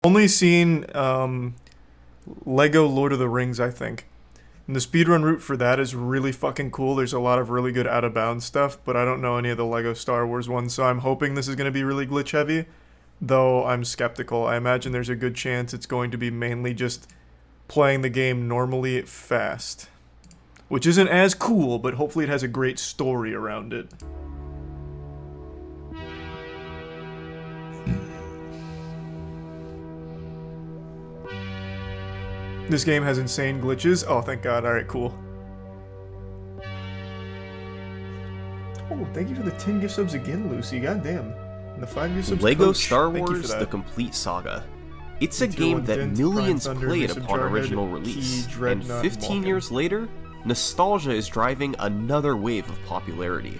Only seen Lego Lord of the Rings, I think. And the speedrun route for that is really fucking cool. There's a lot of really good out of bounds stuff, but I don't know any of the Lego Star Wars ones, so I'm hoping this is going to be really glitch heavy. Though I'm skeptical. I imagine there's a good chance it's going to be mainly just playing the game normally fast. Which isn't as cool, but hopefully it has a great story around it. This game has insane glitches. Oh, thank God. Alright, cool. Oh, thank you for the 10 gift subs again, Lucy. Goddamn. And the 5 gift subs, Lego Coach. Star Thank you Wars: for The that. Complete Saga. It's a Tier game 1 that Dent, millions Prime Thunder, played Mason upon Jarhead, original Key, release, and Dreadnought, 15 Vulcan. years later, nostalgia is driving another wave of popularity.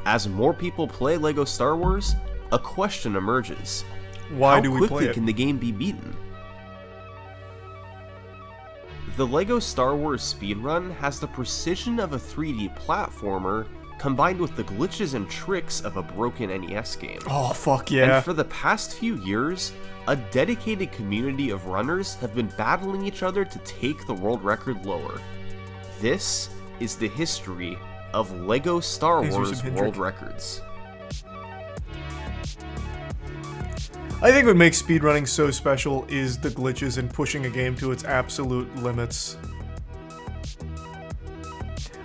As more people play Lego Star Wars, a question emerges. Why How do we quickly play it? can the game be beaten? The Lego Star Wars speedrun has the precision of a 3D platformer combined with the glitches and tricks of a broken NES game. Oh, fuck yeah. And for the past few years, a dedicated community of runners have been battling each other to take the world record lower. This is the history of Lego Star Thanks, Wars Yusuf world Hendrick. records. I think what makes speedrunning so special is the glitches and pushing a game to its absolute limits.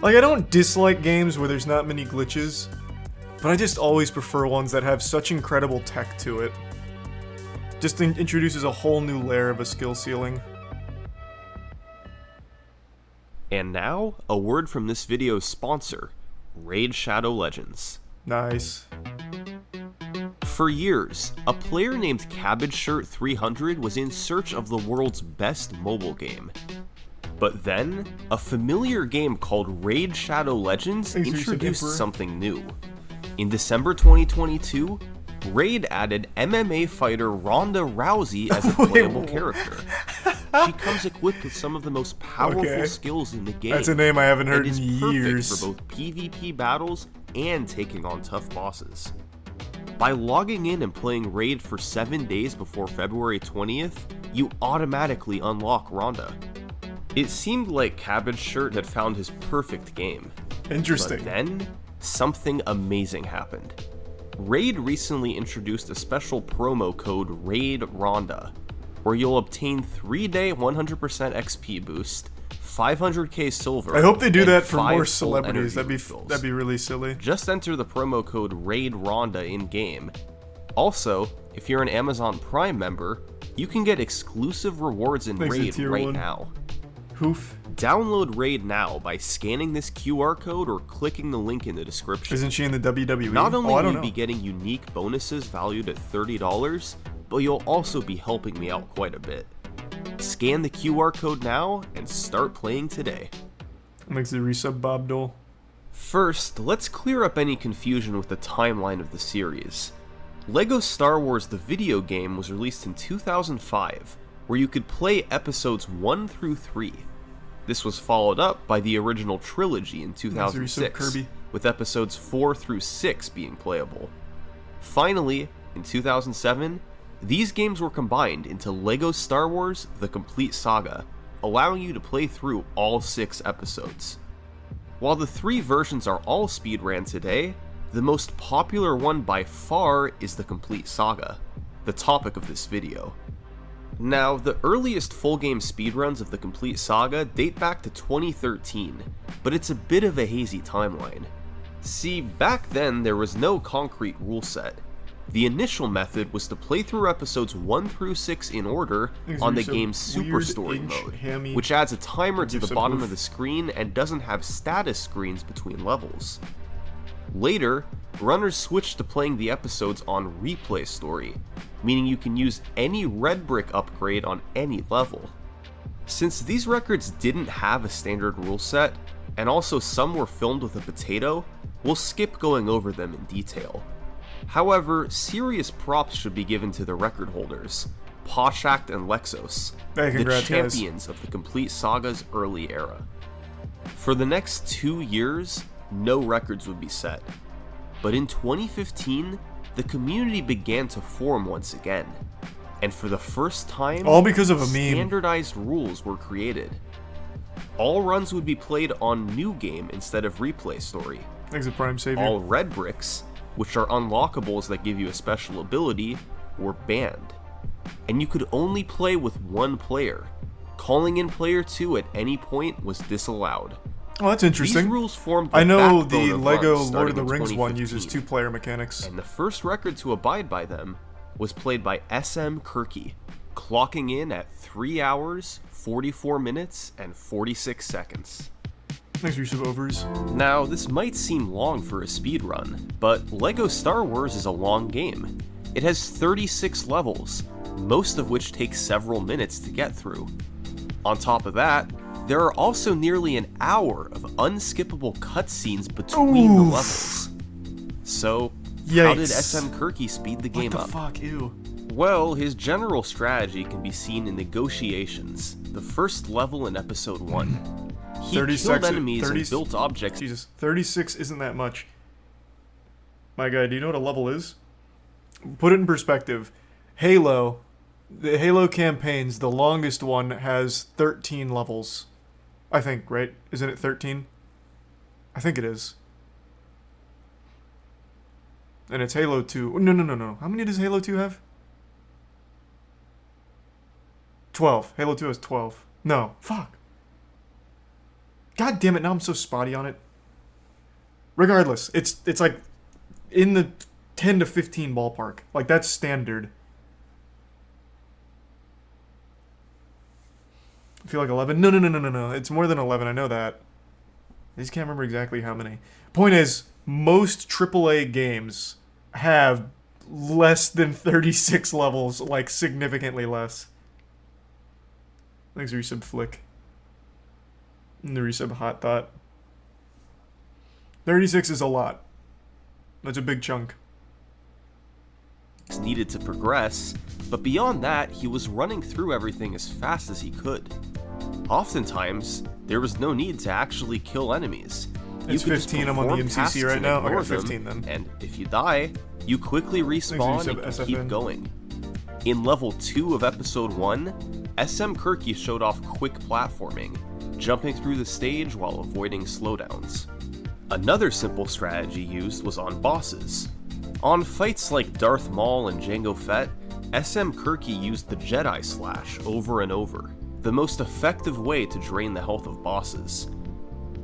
Like, I don't dislike games where there's not many glitches, but I just always prefer ones that have such incredible tech to it. Just introduces a whole new layer of a skill ceiling. And now, a word from this video's sponsor, Raid Shadow Legends. Nice. For years, a player named CabbageShirt300 was in search of the world's best mobile game. But then, a familiar game called Raid Shadow Legends Thanks, Recent introduced Emperor. something new. In December 2022, Raid added MMA fighter Ronda Rousey as a Wait, playable what? character. She comes equipped with some of the most powerful Okay. skills in the game. That's a name I haven't heard and is in perfect years. for both PvP battles and taking on tough bosses. By logging in and playing Raid for 7 days before February 20th, you automatically unlock Ronda. It seemed like Cabbage Shirt had found his perfect game. Interesting. But then, something amazing happened. Raid recently introduced a special promo code RAID RONDA, where you'll obtain 3-day 100% XP boost, 500k silver. I hope they do and that for 5 more full celebrities. energy refills. That'd be really silly. Just enter the promo code RAID RONDA in-game. Also, if you're an Amazon Prime member, you can get exclusive rewards in Thanks to Raid Tier right 1. now. Hoof. Download Raid now by scanning this QR code or clicking the link in the description. Isn't she in the WWE? Not only I will don't you know. be getting unique bonuses valued at $30, but you'll also be helping me out quite a bit. Scan the QR code now and start playing today. Makes the resub Bob Dole. First, let's clear up any confusion with the timeline of the series. LEGO Star Wars the video game was released in 2005, where you could play episodes 1 through 3. This was followed up by the original trilogy in 2006, Kirby. with episodes 4 through 6 being playable. Finally, in 2007, these games were combined into LEGO Star Wars The Complete Saga, allowing you to play through all 6 episodes. While the 3 versions are all speedran today, the most popular one by far is The Complete Saga, the topic of this video. Now, the earliest full game speedruns of The Complete Saga date back to 2013, but it's a bit of a hazy timeline. See, back then there was no concrete rule set. The initial method was to play through episodes 1 through 6 in order Things on are the so game's Super weird, Story inch, mode, hammy. which adds a timer to Give the some bottom oof. of the screen and doesn't have status screens between levels. Later, runners switched to playing the episodes on Replay Story, meaning you can use any red brick upgrade on any level. Since these records didn't have a standard rule set, and also some were filmed with a potato, we'll skip going over them in detail. However, serious props should be given to the record holders, Poshakt and Lexos, Hey, the congrats, guys. champions of the Complete Saga's early era. For the next 2 years, no records would be set. But in 2015, the community began to form once again. and for the first time, All because of a meme. standardized rules were created. All runs would be played on New Game instead of Replay Story. Exit Prime Savior. All red bricks, which are unlockables that give you a special ability, were banned. And you could only play with one player. Calling in player 2 at any point was disallowed. Oh, that's interesting. These rules formed the I know backbone the of Lego runs Lord of the starting in Rings one uses 2015. 2-player mechanics. And the first record to abide by them was played by speedrun tikal, clocking in at 3 hours, 44 minutes, and 46 seconds. Thanks for use of overs. Now, this might seem long for a speedrun, but LEGO Star Wars is a long game. It has 36 levels, most of which take several minutes to get through. On top of that, there are also nearly an hour of unskippable cutscenes between the levels. So, how did Yikes. speedrun tikal speed the game What the up? fuck? Ew. Well, his general strategy can be seen in Negotiations, the first level in Episode 1. He 30 killed seconds- enemies 30 and built objects. Jesus. 36 isn't that much. My guy, do you know what a level is? Put it in perspective. Halo, the Halo campaigns, the longest one has 13 levels. I think, right? Isn't it 13? I think it is. And it's Halo 2. No. How many does Halo 2 have? 12. Halo 2 has 12. No. Fuck. God damn it, now I'm so spotty on it. Regardless, it's like in the 10 to 15 ballpark. Like, that's standard. I feel like 11. No. It's more than 11. I know that. I just can't remember exactly how many. Point is, most AAA games have less than 36 levels, like significantly less. Thanks, resub Flick. And the resub Hot Thought. 36 is a lot. That's a big chunk. Needed to progress, but beyond that, he was running through everything as fast as he could. Oftentimes, there was no need to actually kill enemies. It's could just 15, I'm on the perform tasks MCC right and now. ignore Okay, 15 them, then. And if you die, you quickly respawn and can keep SFN. going. In level 2 of episode 1, speedrun tikal showed off quick platforming, jumping through the stage while avoiding slowdowns. Another simple strategy used was on bosses. On fights like Darth Maul and Jango Fett, speedrun tikal used the Jedi Slash over and over, the most effective way to drain the health of bosses.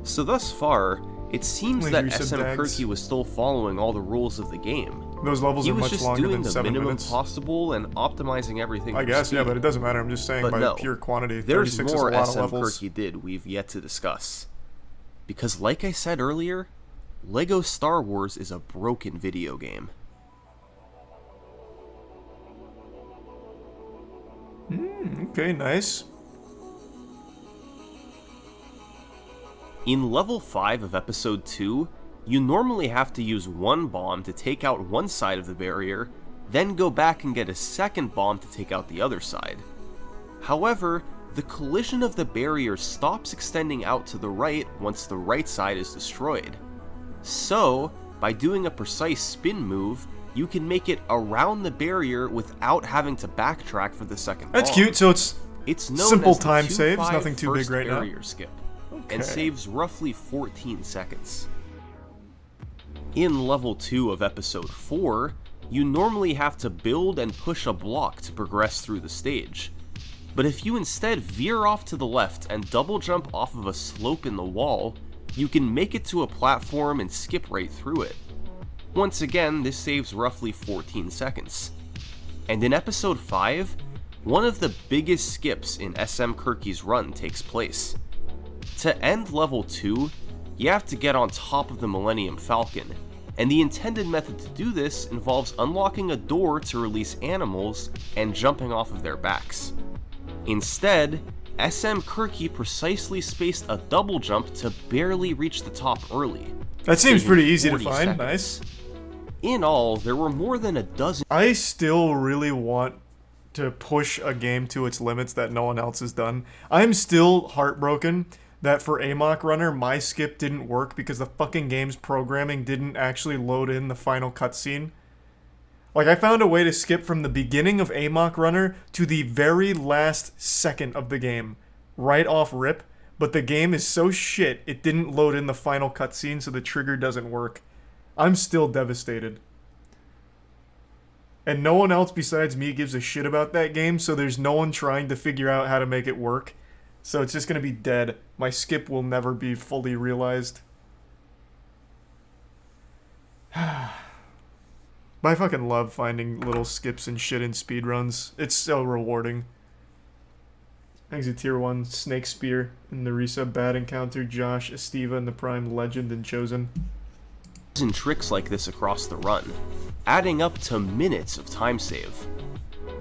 So thus far, it seems that speedrun tikal was still following all the rules of the game. Those levels He are was much just longer doing than the 7 minimum minutes. possible and optimizing everything. I for guess, yeah, speed. but it doesn't matter. I'm just saying But by no, pure quantity, There's 36 more is a lot of speedrun levels. tikal did we've yet to discuss. Because like I said earlier, LEGO Star Wars is a broken video game. Okay, nice. In level 5 of episode 2, you normally have to use one bomb to take out one side of the barrier, then go back and get a second bomb to take out the other side. However, the collision of the barrier stops extending out to the right once the right side is destroyed. So, by doing a precise spin move, you can make it around the barrier without having to backtrack for the second That's bomb. cute, so it's It's known simple as the time saves, 2-5 nothing too big first right now. barrier skip, Okay. and saves roughly 14 seconds. In level 2 of episode 4, you normally have to build and push a block to progress through the stage. But if you instead veer off to the left and double jump off of a slope in the wall, you can make it to a platform and skip right through it. Once again, this saves roughly 14 seconds. And in episode 5, one of the biggest skips in speedrun tikal's run takes place. To end level 2, you have to get on top of the Millennium Falcon, and the intended method to do this involves unlocking a door to release animals and jumping off of their backs. Instead, speedrun tikal precisely spaced a double jump to barely reach the top early. that seems saving pretty easy to 40 find. seconds. Nice. In all, there were more than a dozen I still really want to push a game to its limits that no one else has done. I'm still heartbroken that for Amok Runner, my skip didn't work because the fucking game's programming didn't actually load in the final cutscene. Like, I found a way to skip from the beginning of Amok Runner to the very last second of the game, right off rip, but the game is so shit, it didn't load in the final cutscene, so the trigger doesn't work. I'm still devastated. And no one else besides me gives a shit about that game, so there's no one trying to figure out how to make it work. So it's just gonna be dead. My skip will never be fully realized. But I fucking love finding little skips and shit in speedruns. It's so rewarding. Thanks to Tier 1, Snake Spear, and the resub Bad Encounter, Josh, Estiva, and the Prime Legend, and Chosen. And tricks like this across the run, adding up to minutes of time save.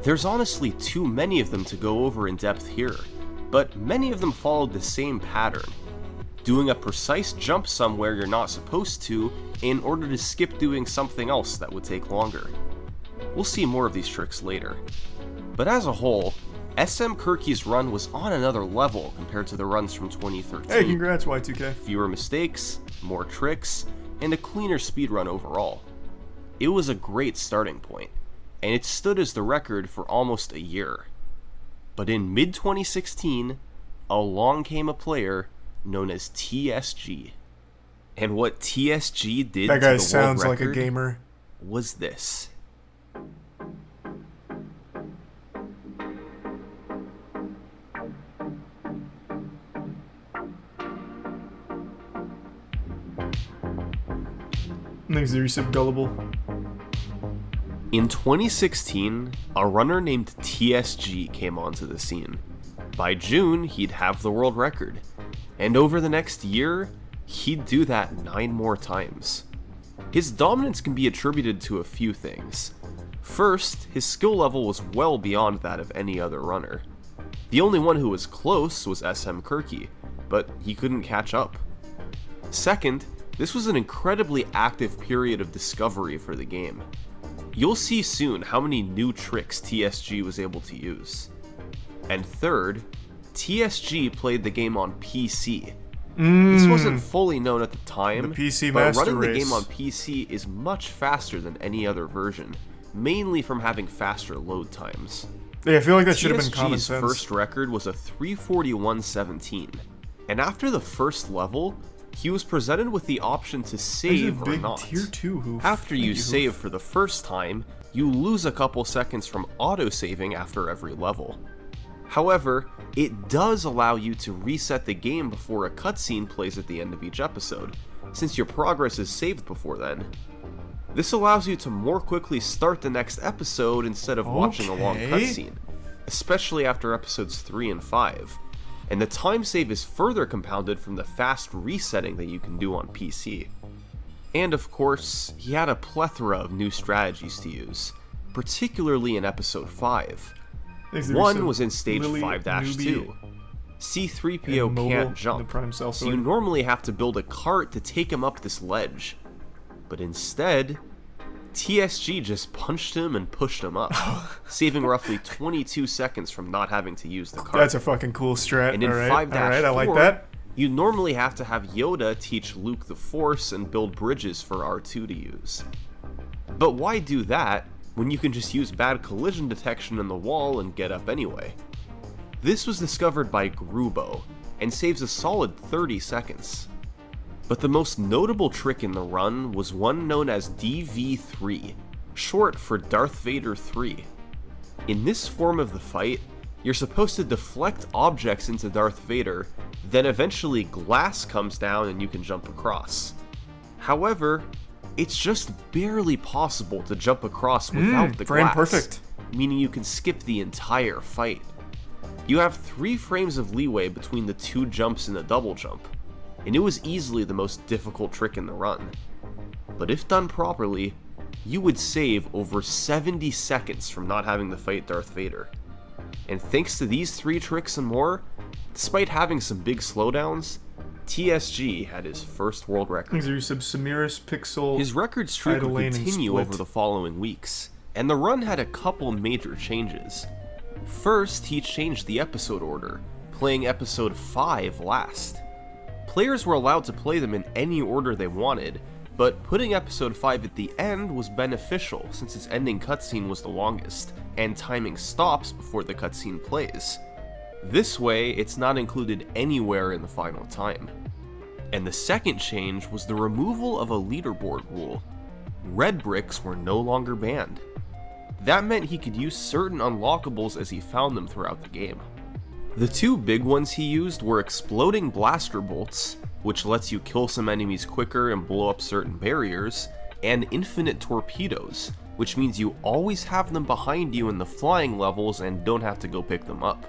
There's honestly too many of them to go over in depth here, but many of them followed the same pattern. Doing a precise jump somewhere you're not supposed to in order to skip doing something else that would take longer. We'll see more of these tricks later. But as a whole, speedrun run was on another level compared to the runs from 2013. Hey, congrats, Y2K. Fewer mistakes, more tricks, and a cleaner speedrun overall. It was a great starting point, and it stood as the record for almost a year. But in mid-2016, along came a player known as TSG. And what TSG did that guy to the sounds world like a record gamer. was this. Thanks to resub Gullible. In 2016, a runner named TSG came onto the scene. By June, he'd have the world record. And over the next year, he'd do that 9 more times. His dominance can be attributed to a few things. First, his skill level was well beyond that of any other runner. The only one who was close was speedrun tikal, but he couldn't catch up. Second, this was an incredibly active period of discovery for the game. You'll see soon how many new tricks TSG was able to use. And third, TSG played the game on PC. This wasn't fully known at the time, The PC but Master running the Race. game on PC is much faster than any other version, mainly from having faster load times. Yeah, I feel like that should have been common TSG's sense. first record was a 341.17, and after the first level, he was presented with the option to There's a save or big not. Tier 2 hoof. After you Thank save hoof. for the first time, you lose a couple seconds from auto-saving after every level. However, it does allow you to reset the game before a cutscene plays at the end of each episode, since your progress is saved before then. This allows you to more quickly start the next episode instead of watching a long Okay. cutscene, especially after episodes 3 and 5. And the time save is further compounded from the fast resetting that you can do on PC. And of course, he had a plethora of new strategies to use, particularly in episode 5. Thanks to One resub was in stage Lily, 5-2. Newbie, C-3PO and Mobile, can't and the jump, Prime so you Self-Sword. normally have to build a cart to take him up this ledge. But instead, TSG just punched him and pushed him up, saving roughly 22 seconds from not having to use the cart. That's a fucking cool strat. And in Alright, 5-4, I like that. you normally have to have Yoda teach Luke the Force and build bridges for R2 to use. But why do that when you can just use bad collision detection in the wall and get up anyway? This was discovered by Grubo, and saves a solid 30 seconds. But the most notable trick in the run was one known as DV3, short for Darth Vader 3. In this form of the fight, you're supposed to deflect objects into Darth Vader, then eventually glass comes down and you can jump across. However, it's just barely possible to jump across without the frame glass, perfect. meaning you can skip the entire fight. You have 3 frames of leeway between the 2 jumps and the double jump, and it was easily the most difficult trick in the run. But if done properly, you would save over 70 seconds from not having to fight Darth Vader. And thanks to these 3 tricks and more, despite having some big slowdowns, TSG had his first world record. Thanks to resub Samiris, Pixel. His record streak Idle would Lane, and continue Split. over the following weeks, and the run had a couple major changes. First, he changed the episode order, playing episode 5 last. Players were allowed to play them in any order they wanted, But putting episode 5 at the end was beneficial since its ending cutscene was the longest, and timing stops before the cutscene plays. This way, it's not included anywhere in the final time. And the second change was the removal of a leaderboard rule. Red bricks were no longer banned. That meant he could use certain unlockables as he found them throughout the game. The two big ones he used were exploding blaster bolts, which lets you kill some enemies quicker and blow up certain barriers, and infinite torpedoes, which means you always have them behind you in the flying levels and don't have to go pick them up.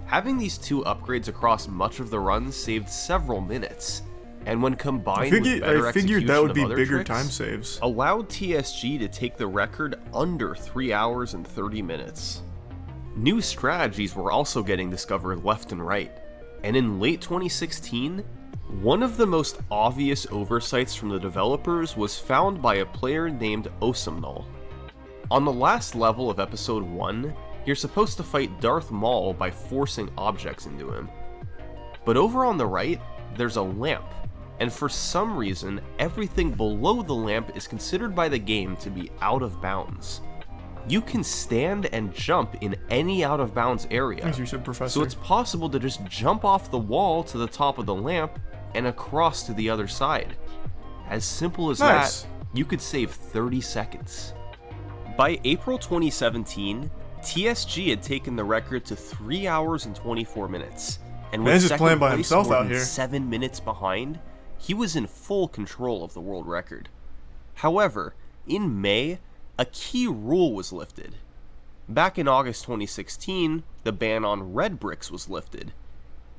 Having these two upgrades across much of the run saved several minutes, and when combined with better I figured execution that would of be other bigger tricks, time saves. allowed TSG to take the record under 3 hours and 30 minutes. New strategies were also getting discovered left and right, and in late 2016, one of the most obvious oversights from the developers was found by a player named Osamnol. On the last level of episode 1, you're supposed to fight Darth Maul by forcing objects into him. But over on the right, there's a lamp, and for some reason, everything below the lamp is considered by the game to be out of bounds. You can stand and jump in any out of bounds area, As you said, Professor. so it's possible to just jump off the wall to the top of the lamp and across to the other side. As simple as Nice. that, you could save 30 seconds. By April 2017, TSG had taken the record to 3 hours and 24 minutes, and with Man's just second playing by place himself more out than here. 7 minutes behind, he was in full control of the world record. However, in May, a key rule was lifted. Back in August 2016, the ban on red bricks was lifted,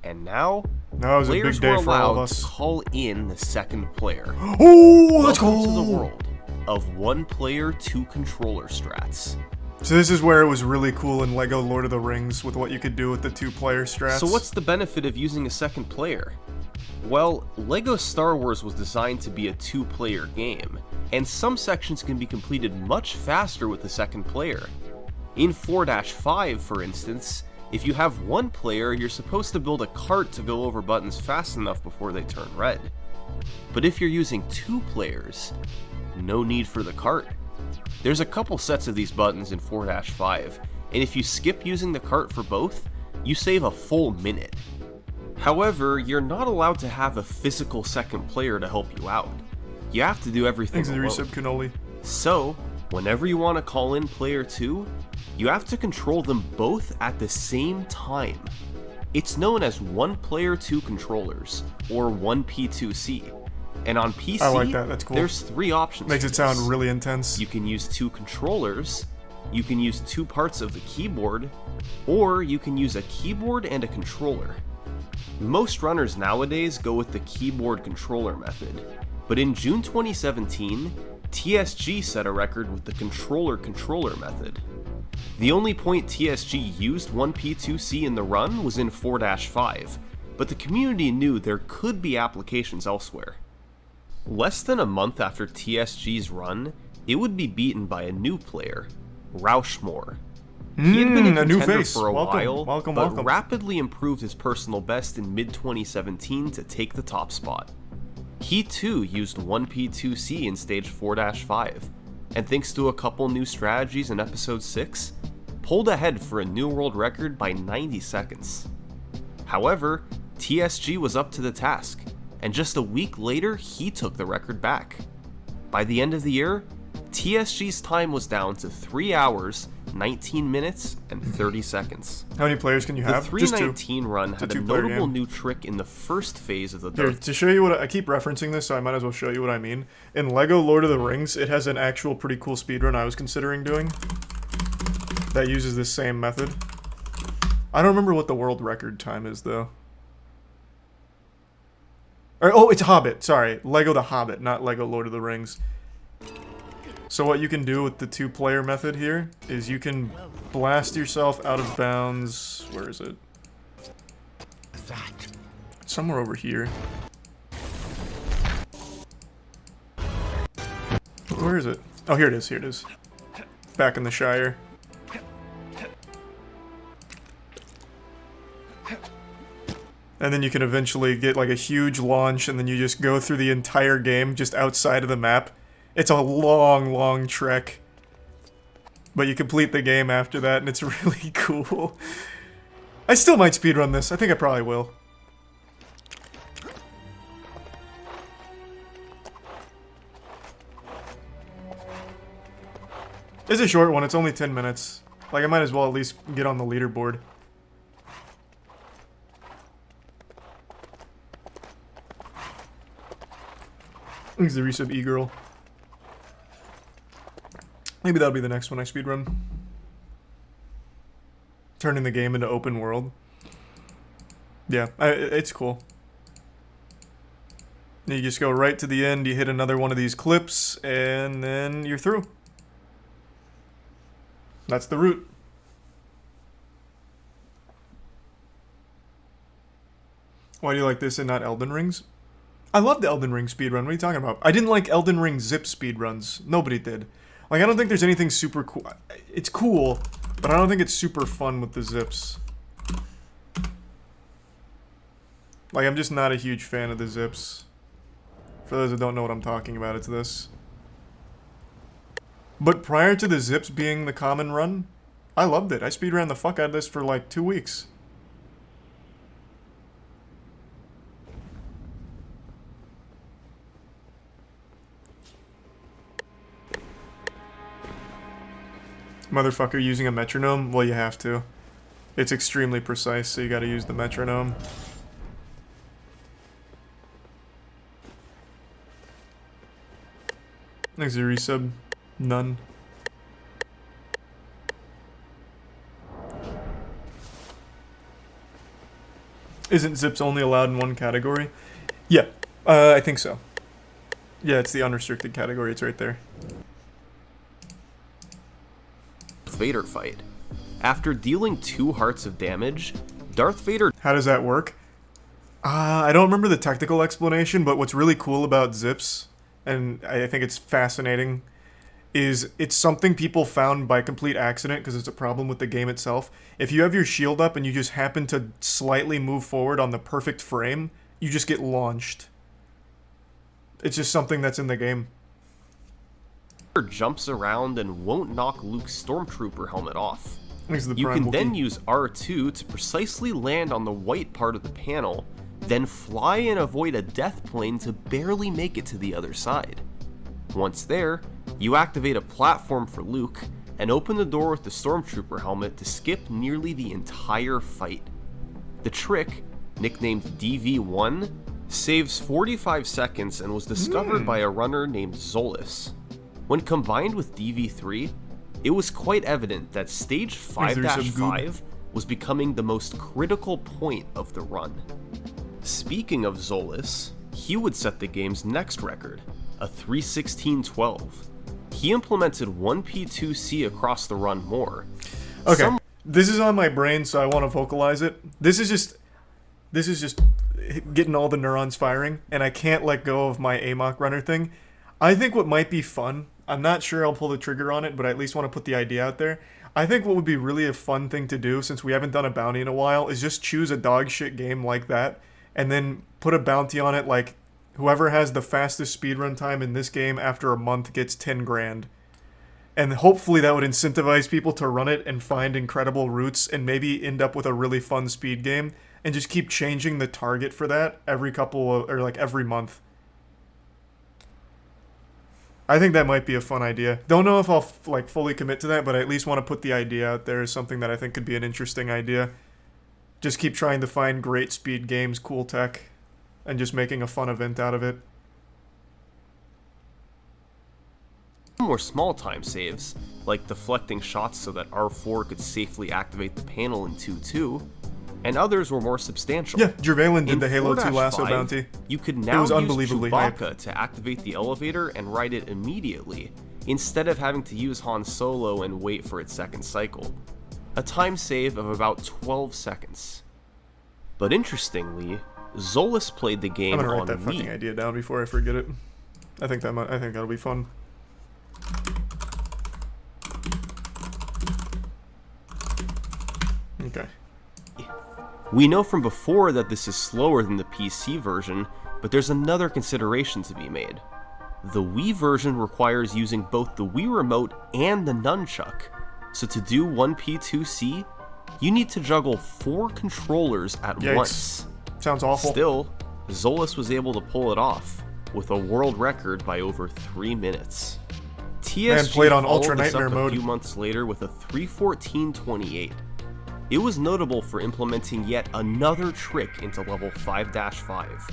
and now That was a players big day were for all of allowed to us. call in the second player. Oh, let's Welcome go! to the world of one player, two controller strats. So this is where it was really cool in LEGO Lord of the Rings with what you could do with the two-player strats. So what's the benefit of using a second player? Well, LEGO Star Wars was designed to be a two-player game, and some sections can be completed much faster with the second player. In 4-5, for instance, if you have one player, you're supposed to build a cart to go over buttons fast enough before they turn red. But if you're using two players, no need for the cart. There's a couple sets of these buttons in 4-5, and if you skip using the cart for both, you save a full minute. However, you're not allowed to have a physical second player to help you out. You have to do everything Thanks to the alone. resub cannoli. So, whenever you want to call in player 2, you have to control them both at the same time. It's known as one player 2 controllers, or 1P2C. And on PC, I like that, that's cool. there's 3 options. Makes for it sound this. really intense. You can use 2 controllers, you can use 2 parts of the keyboard, or you can use a keyboard and a controller. Most runners nowadays go with the keyboard controller method, but in June 2017, TSG set a record with the controller method. The only point TSG used 1P2C in the run was in 4-5, but the community knew there could be applications elsewhere. Less than a month after TSG's run, it would be beaten by a new player, Rauschmore. He had been a a new contender face. for a Welcome, while, but welcome. rapidly improved his personal best in mid-2017 to take the top spot. He too used 1P2C in stage 4-5, and thanks to a couple new strategies in episode 6, pulled ahead for a new world record by 90 seconds. However, TSG was up to the task, and just a week later he took the record back. By the end of the year, TSG's time was down to 3 hours, 19 minutes, and 30 seconds. How many players can you The have? Just two. 319 run had a two-player notable game. new trick in the first phase of the Here, Darth. to show you what I keep referencing this, so I might as well show you what I mean. In LEGO Lord of the Rings, it has an actual pretty cool speedrun I was considering doing that uses this same method. I don't remember what the world record time is though. Oh, it's Hobbit. Sorry, LEGO the Hobbit, not LEGO Lord of the Rings. So what you can do with the two-player method here is you can blast yourself out of bounds. Where is it? Somewhere over here. Where is it? Oh, here it is. Here it is. Back in the Shire. And then you can eventually get like a huge launch, and then you just go through the entire game just outside of the map. It's a long, long trek. But you complete the game after that, and it's really cool. I still might speedrun this. I think I probably will. It's a short one. It's only 10 minutes. Like, I might as well at least get on the leaderboard. Thanks the resub e-girl. Maybe that'll be the next one I speedrun. Turning the game into open world. Yeah, it's cool. You just go right to the end, you hit another one of these clips, and then you're through. That's the route. Why do you like this and not Elden Rings? I love the Elden Ring speedrun. What are you talking about? I didn't like Elden Ring zip speedruns. Nobody did. Like, I don't think there's anything super cool. It's cool, but I don't think it's super fun with the zips. Like, I'm just not a huge fan of the zips. For those that don't know what I'm talking about, it's this. But prior to the zips being the common run, I loved it. I speedran the fuck out of this for like 2 weeks. Motherfucker using a metronome? Well, you have to. It's extremely precise, so you gotta use the metronome. Thanks, a resub. None. Isn't zips only allowed in one category? Yeah, I think so. Yeah, it's the unrestricted category. It's right there. Vader fight. After dealing 2 hearts of damage, Darth Vader... How does that work? I don't remember the technical explanation, but what's really cool about zips, and I think it's fascinating, is it's something people found by complete accident because it's a problem with the game itself. If you have your shield up and you just happen to slightly move forward on the perfect frame, you just get launched. It's just something that's in the game. Jumps around and won't knock Luke's stormtrooper helmet off. You Prime can then Wookiee. use R2 to precisely land on the white part of the panel, then fly and avoid a death plane to barely make it to the other side. Once there, you activate a platform for Luke and open the door with the stormtrooper helmet to skip nearly the entire fight. The trick, nicknamed DV1, saves 45 seconds and was discovered by a runner named Zolis. When combined with DV3, it was quite evident that stage 5-5 was becoming the most critical point of the run. Speaking of Zolis, he would set the game's next record, a 3:16:12. He implemented 1P2C across the run more. Okay, this is on my brain, so I want to vocalize it. This is just getting all the neurons firing, and I can't let go of my AMOC runner thing. I think what might be fun, I'm not sure I'll pull the trigger on it, but I at least want to put the idea out there. I think what would be really a fun thing to do, since we haven't done a bounty in a while, is just choose a dog shit game like that, and then put a bounty on it, like whoever has the fastest speedrun time in this game after a month gets 10 grand. And hopefully that would incentivize people to run it and find incredible routes and maybe end up with a really fun speed game, and just keep changing the target for that every every month. I think that might be a fun idea. Don't know if I'll fully commit to that, but I at least want to put the idea out there as something that I think could be an interesting idea. Just keep trying to find great speed games, cool tech, and just making a fun event out of it. More small time saves, like deflecting shots so that R4 could safely activate the panel in 2-2, and others were more substantial. Yeah, Jervalen did In the Halo 2 lasso 4-5, bounty. You could now was use unbelievably hype. Chewbacca to activate the elevator and ride it immediately, instead of having to use Han Solo and wait for its second cycle. A time save of about 12 seconds. But interestingly, Zolis played the game I'm gonna on write that fucking Wii. idea down before I forget it. I think that'll be fun. Okay. We know from before that this is slower than the PC version, but there's another consideration to be made. The Wii version requires using both the Wii Remote and the nunchuck, so to do 1P2C, you need to juggle 4 controllers at Yikes. once. Sounds awful. Still, Zolas was able to pull it off, with a world record by over 3 minutes. TSG played on followed Ultra this Nightmare up mode. a few months later with a 3:14:28. It was notable for implementing yet another trick into level 5-5.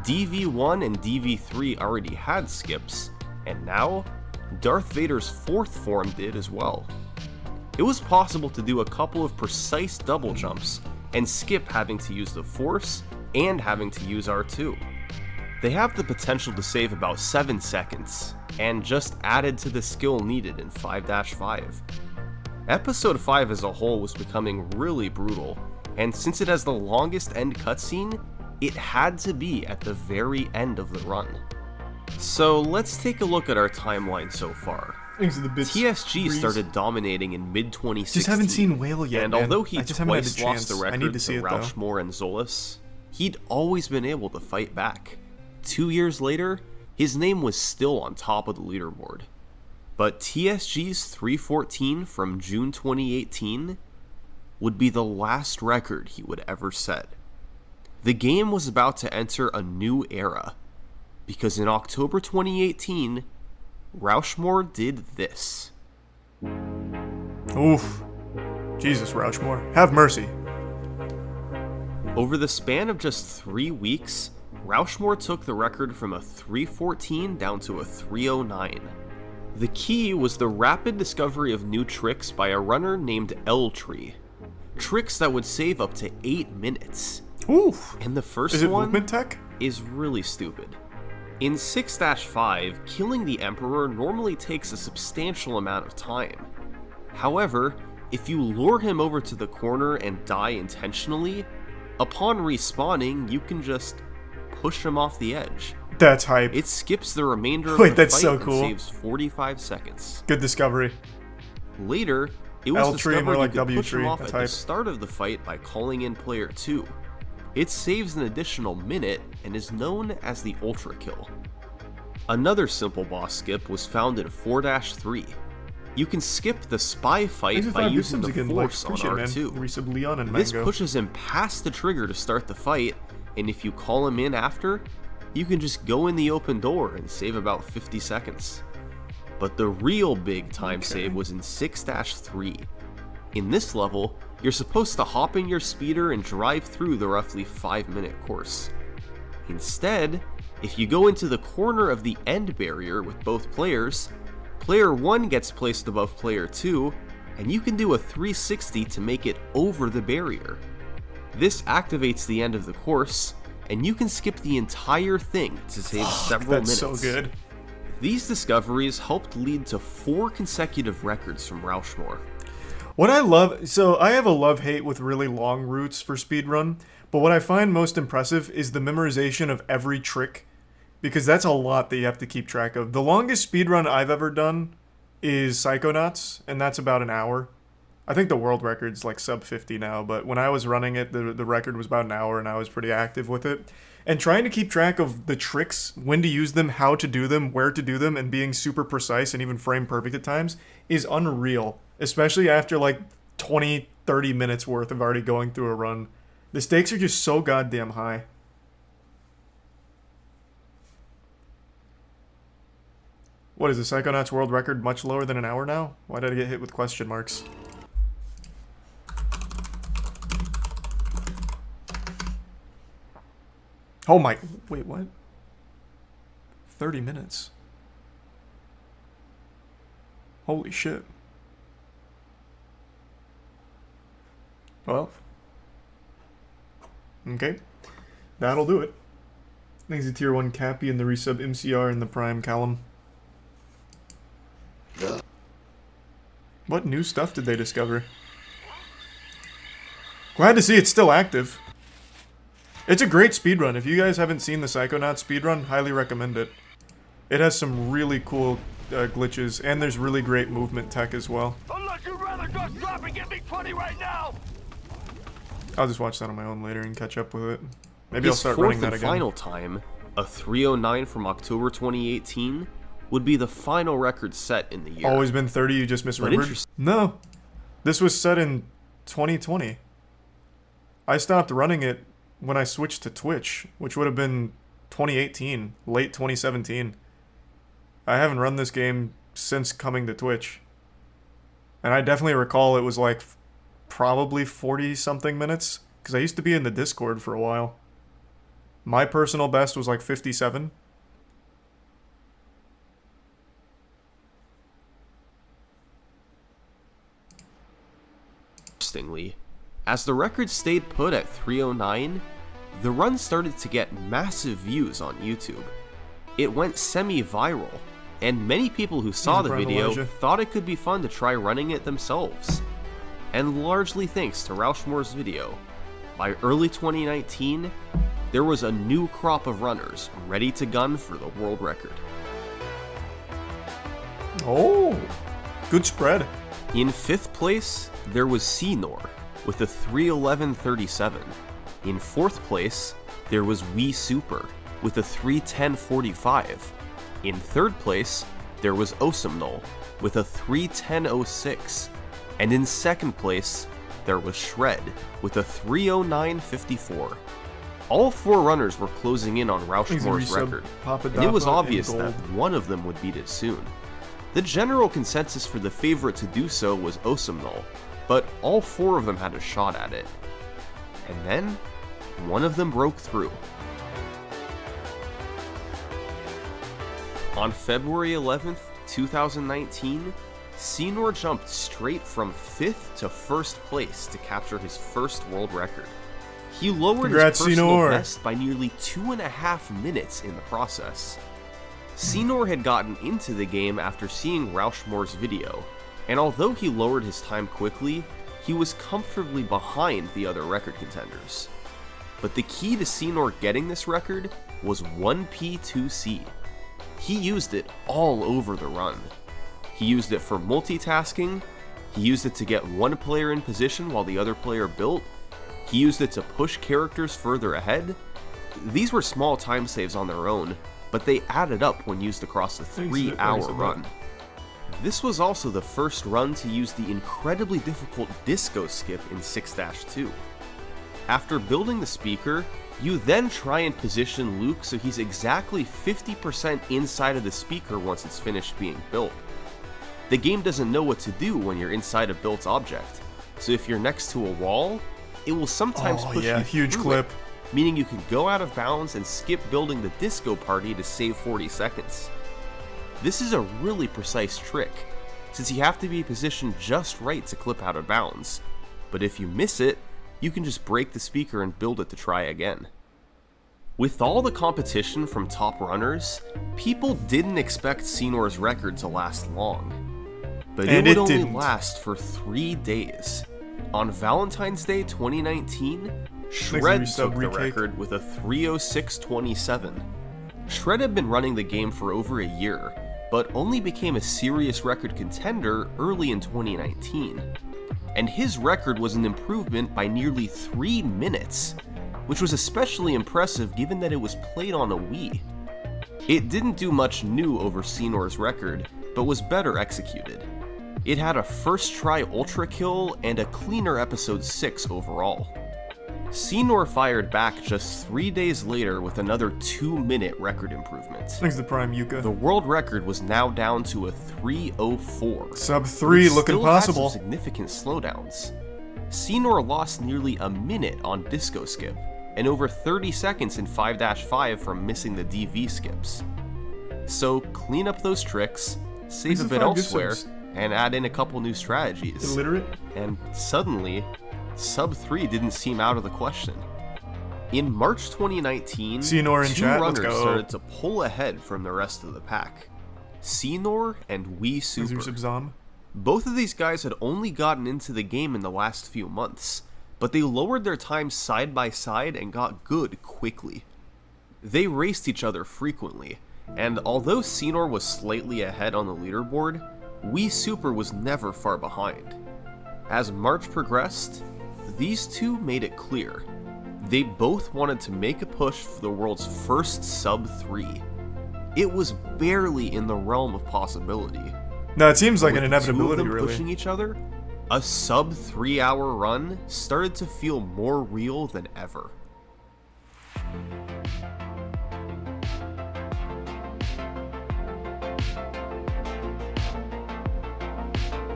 DV1 and DV3 already had skips, and now, Darth Vader's 4th form did as well. It was possible to do a couple of precise double jumps, and skip having to use the Force and having to use R2. They have the potential to save about 7 seconds, and just added to the skill needed in 5-5. Episode 5 as a whole was becoming really brutal, and since it has the longest end cutscene, it had to be at the very end of the run. So let's take a look at our timeline so far. Things are the bits TSG breeze. started dominating in mid-2016. Just haven't seen Whale yet, and man. although he I just haven't had twice the lost the chance. I record need to see to it, though. Rauschmore and Zolas, he'd always been able to fight back. 2 years later, his name was still on top of the leaderboard. But TSG's 3:14 from June 2018 would be the last record he would ever set. The game was about to enter a new era, because in October 2018, Rauschmore did this. Oof. Jesus, Rauschmore. Have mercy. Over the span of just 3 weeks, Rauschmore took the record from a 3:14 down to a 3:09. The key was the rapid discovery of new tricks by a runner named L-Tree. Tricks that would save up to 8 minutes. Oof. And the first Is it one movement tech? is really stupid. In 6-5, killing the Emperor normally takes a substantial amount of time. However, if you lure him over to the corner and die intentionally, upon respawning, you can just push him off the edge. That's hype. It skips the remainder of Wait, the that's fight so and cool. saves 45 seconds. Good discovery. Later, it was L-Tree, discovered more you like could push him W-Tree, off that's at the hype. start of the fight by calling in player 2. It saves an additional minute and is known as the Ultra Kill. Another simple boss skip was found in 4-3. You can skip the spy fight by using the Force on R2. Resub Leon and This Mango. pushes him past the trigger to start the fight, and if you call him in after, you can just go in the open door and save about 50 seconds. But the real big time save was in 6-3. In this level, you're supposed to hop in your speeder and drive through the roughly 5-minute course. Instead, if you go into the corner of the end barrier with both players, player 1 gets placed above player 2, and you can do a 360 to make it over the barrier. This activates the end of the course, and you can skip the entire thing to save several minutes. That's so good. These discoveries helped lead to 4 consecutive records from Rauschmore. What I love, so I have a love-hate with really long routes for speedrun, but what I find most impressive is the memorization of every trick, because that's a lot that you have to keep track of. The longest speedrun I've ever done is Psychonauts, and that's about an hour. I think the world record's like sub 50 now, but when I was running it, the record was about an hour, and I was pretty active with it. And trying to keep track of the tricks, when to use them, how to do them, where to do them, and being super precise and even frame perfect at times is unreal. Especially after like 20, 30 minutes worth of already going through a run. The stakes are just so goddamn high. What is the Psychonauts world record much lower than an hour now? Why did I get hit with question marks? Oh my, wait, what? 30 minutes. Holy shit. Well. Okay. That'll do it. Thanks to Tier 1 Cappy and the resub MCR and the Prime Callum. What new stuff did they discover? Glad to see it's still active. It's a great speedrun. If you guys haven't seen the Psychonauts speedrun, highly recommend it. It has some really cool glitches, and there's really great movement tech as well. Unless you'd rather just drop and give me 20 right now! I'll just watch that on my own later and catch up with it. Maybe I'll His start fourth running that and again. final time, a 3:09 from October 2018, would be the final record set in the year. Always been 30, you just misremembered? interest- No. This was set in 2020. I stopped running it when I switched to Twitch, which would have been 2018, late 2017. I haven't run this game since coming to Twitch. And I definitely recall it was like probably 40 something minutes, because I used to be in the Discord for a while. My personal best was like 57. Interestingly, as the record stayed put at 3:09, the run started to get massive views on YouTube. It went semi-viral, and many people who saw the video thought it could be fun to try running it themselves. And largely thanks to Rauschmore's video, by early 2019, there was a new crop of runners ready to gun for the world record. Oh, good spread. In 5th place, there was Senor with a 3:11:37. In 4th place, there was Super with a 3:10:45. In 3rd place, there was Osamnol with a 3:10:06. And in 2nd place, there was Shred with a 3:09:54. All 4 runners were closing in on Rauschmore's record, and it was obvious that one of them would beat it soon. The general consensus for the favorite to do so was Osamnol, but all 4 of them had a shot at it. And then, one of them broke through. On February 11th, 2019, Senor jumped straight from 5th to 1st place to capture his first world record. He lowered his personal best by nearly 2.5 minutes in the process. Senor had gotten into the game after seeing Rauschmore's video, and although he lowered his time quickly, he was comfortably behind the other record contenders. But the key to Senor getting this record was 1P2C. He used it all over the run. He used it for multitasking, he used it to get one player in position while the other player built, he used it to push characters further ahead. These were small time saves on their own, but they added up when used across a 3-hour run. This was also the first run to use the incredibly difficult disco skip in 6-2. After building the speaker, you then try and position Luke so he's exactly 50% inside of the speaker once it's finished being built. The game doesn't know what to do when you're inside a built object, so if you're next to a wall, it will sometimes push you huge through clip. it, meaning you can go out of bounds and skip building the disco party to save 40 seconds. This is a really precise trick, since you have to be positioned just right to clip out of bounds, but if you miss it, you can just break the speaker and build it to try again. With all the competition from top runners, people didn't expect Senor's record to last long. But it would only last for 3 days. On Valentine's Day 2019, Shred took the record with a 3:06:27. Shred had been running the game for over a year, but only became a serious record contender early in 2019. And his record was an improvement by nearly 3 minutes, which was especially impressive given that it was played on a Wii. It didn't do much new over Senor's record, but was better executed. It had a first try ultra kill and a cleaner episode 6 overall. Senor fired back just 3 days later with another 2-minute record improvement. Thanks to Prime Yuka. The world record was now down to a 3:04. Sub 3 looking possible. Had some significant slowdowns. Senor lost nearly a minute on disco skip, and over 30 seconds in 5-5 from missing the DV skips. So clean up those tricks, save a bit elsewhere, and add in a couple new strategies. Illiterate? And suddenly, sub 3 didn't seem out of the question. In March 2019, Senor in two chat, runners started to pull ahead from the rest of the pack. Senor and Super. Both of these guys had only gotten into the game in the last few months, but they lowered their times side by side and got good quickly. They raced each other frequently, and although Senor was slightly ahead on the leaderboard, Super was never far behind. As March progressed, These two made it clear. They both wanted to make a push for the world's first sub-3. It was barely in the realm of possibility. No, it seems like With an the two of inevitability, them really. pushing each other, a sub-3 hour run started to feel more real than ever.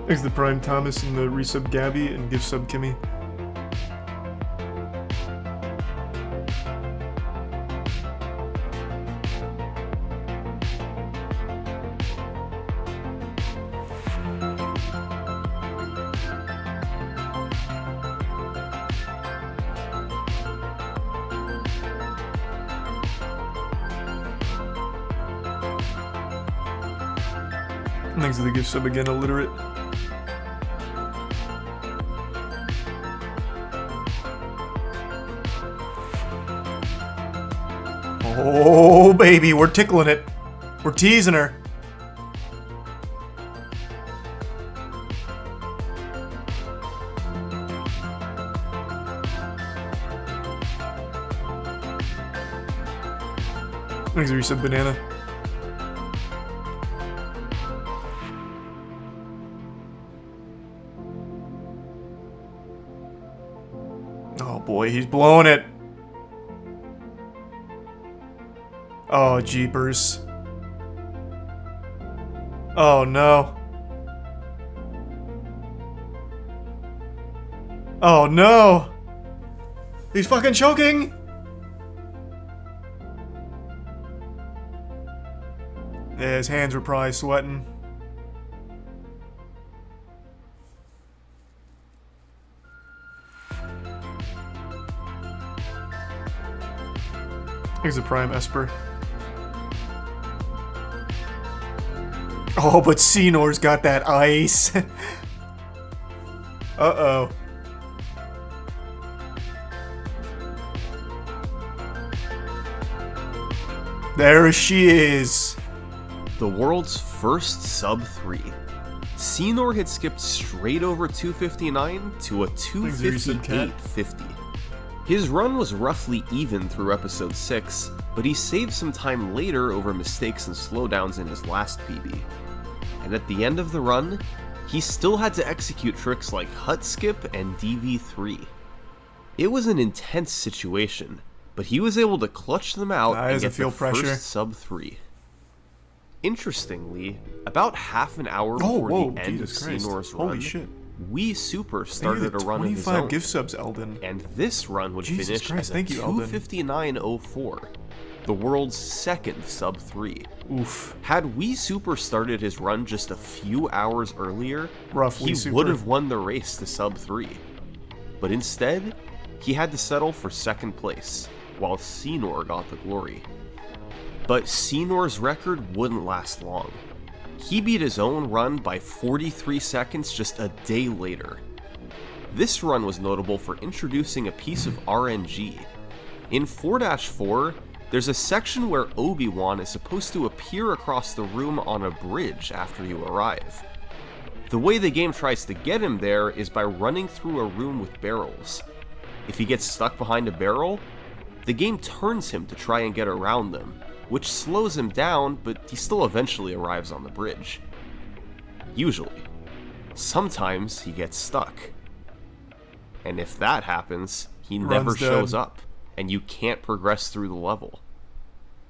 Thanks to Prime Thomas and the resub Gabby and gift sub Kimmy. Thanks to the gift sub again, illiterate. Oh, baby, we're tickling it. We're teasing her. Thanks for resub banana. Oh boy, he's blowing it. Oh, jeepers. Oh no. Oh no. He's fucking choking. Yeah, his hands were probably sweating. Here's a prime Esper. Oh, but Senor's got that ice. Uh-oh. There she is. The world's first sub-3. Senor had skipped straight over 259 to a 258.50. His run was roughly even through episode 6, but he saved some time later over mistakes and slowdowns in his last PB. And at the end of the run, he still had to execute tricks like hut skip and DV3. It was an intense situation, but he was able to clutch them out and get the first sub-3. Interestingly, about half an hour before the end of Senor's run, We Super started a run of his own. 25 gift subs, Eldon. And this run would finish at 259.04, the world's second sub-3. Oof. Had We Super started his run just a few hours earlier, he Super would have won the race to sub-3. But instead, he had to settle for second place, while Senor got the glory. But Senor's record wouldn't last long. He beat his own run by 43 seconds just a day later. This run was notable for introducing a piece of RNG. In 4-4, there's a section where Obi-Wan is supposed to appear across the room on a bridge after you arrive. The way the game tries to get him there is by running through a room with barrels. If he gets stuck behind a barrel, the game turns him to try and get around them, which slows him down, but he still eventually arrives on the bridge. Usually. Sometimes he gets stuck. And if that happens, he never shows up, and you can't progress through the level.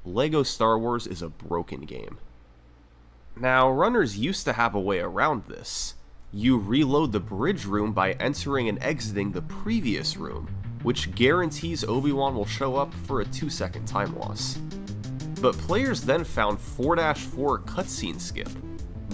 LEGO Star Wars is a broken game. Now, runners used to have a way around this. You reload the bridge room by entering and exiting the previous room, which guarantees Obi-Wan will show up for a 2-second time loss. But players then found 4-4 cutscene skip.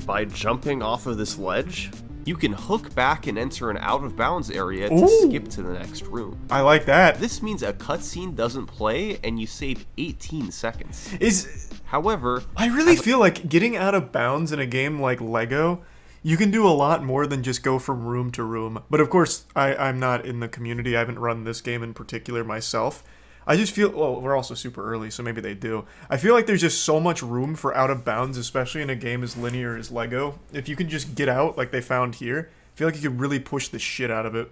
By jumping off of this ledge, you can hook back and enter an out-of-bounds area to skip to the next room. I like that. This means a cutscene doesn't play and you save 18 seconds. However, I really feel like getting out of bounds in a game like LEGO, you can do a lot more than just go from room to room. But of course, I'm not in the community. I haven't run this game in particular myself. I just feel, well, we're also super early, so maybe they do. I feel like there's just so much room for out of bounds, especially in a game as linear as LEGO. If you can just get out like they found here, I feel like you could really push the shit out of it.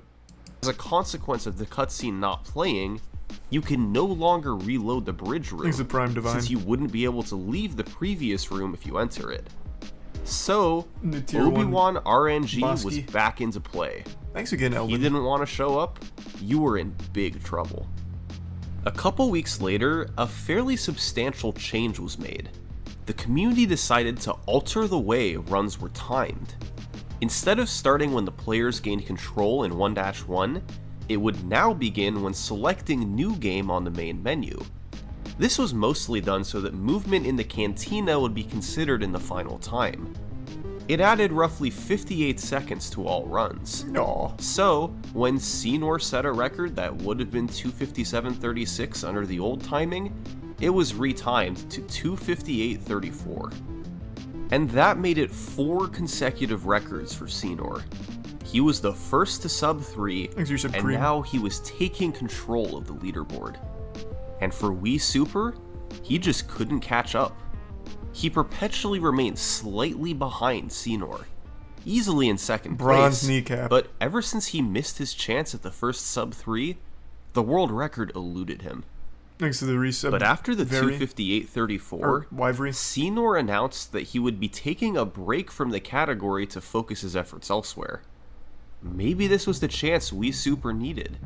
As a consequence of the cutscene not playing, you can no longer reload the bridge room, Thanks to Prime Divine. since you wouldn't be able to leave the previous room if you enter it. So, The tier one Obi-Wan RNG was Bosky. back into play. Thanks again, He Elden. didn't want to show up, you were in big trouble. A couple weeks later, a fairly substantial change was made. The community decided to alter the way runs were timed. Instead of starting when the players gained control in 1-1, it would now begin when selecting New Game on the main menu. This was mostly done so that movement in the cantina would be considered in the final time. It added roughly 58 seconds to all runs. Aw. So, when Senor set a record that would have been 257.36 under the old timing, it was retimed to 258.34. And that made it 4 consecutive records for Senor. He was the first to sub 3, Thanks, you said and cream. now he was taking control of the leaderboard. And for Wii Super, he just couldn't catch up. He perpetually remained slightly behind Senor, easily in second Bronze place, kneecap. but ever since he missed his chance at the first sub 3, the world record eluded him. Thanks to the resub. But after the Very- 258.34, or Wivery. Senor announced that he would be taking a break from the category to focus his efforts elsewhere. Maybe this was the chance Wii Super needed.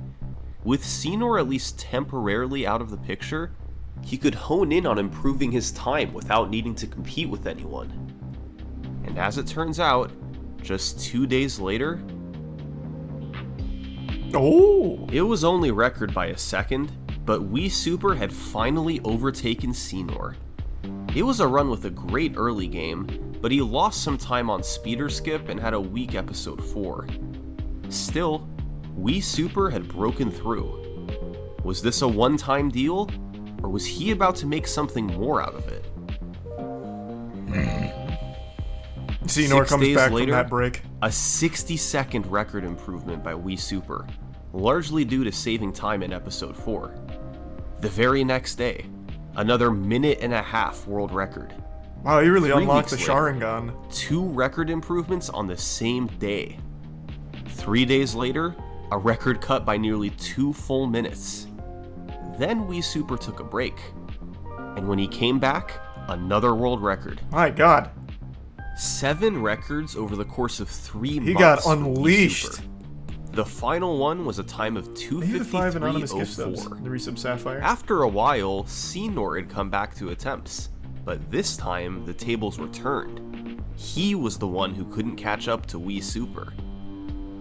With Senor at least temporarily out of the picture, he could hone in on improving his time without needing to compete with anyone. And as it turns out, just 2 days later, Oh! it was only record by a second, but Wii Super had finally overtaken Senor. It was a run with a great early game, but he lost some time on speeder skip and had a weak episode 4. Still, Wii Super had broken through. Was this a one-time deal, or was he about to make something more out of it? Senor 6 comes days back later, from that break. A 60-second record improvement by Wii Super, largely due to saving time in episode 4. The very next day, another minute-and-a-half world record. Wow, he really 3 unlocked the weeks later, Sharingan. 2 record improvements on the same day. 3 days later, a record cut by nearly 2 full minutes. Then Wii Super took a break. And when he came back, another world record. My god. 7 records over the course of 3 months. He got for Wii unleashed. Super. The final one was a time of Thank you to 5 anonymous gift subs. 2:53:04. The resub Sapphire. After a while, Senor had come back to attempts, but this time the tables were turned. He was the one who couldn't catch up to Wii Super.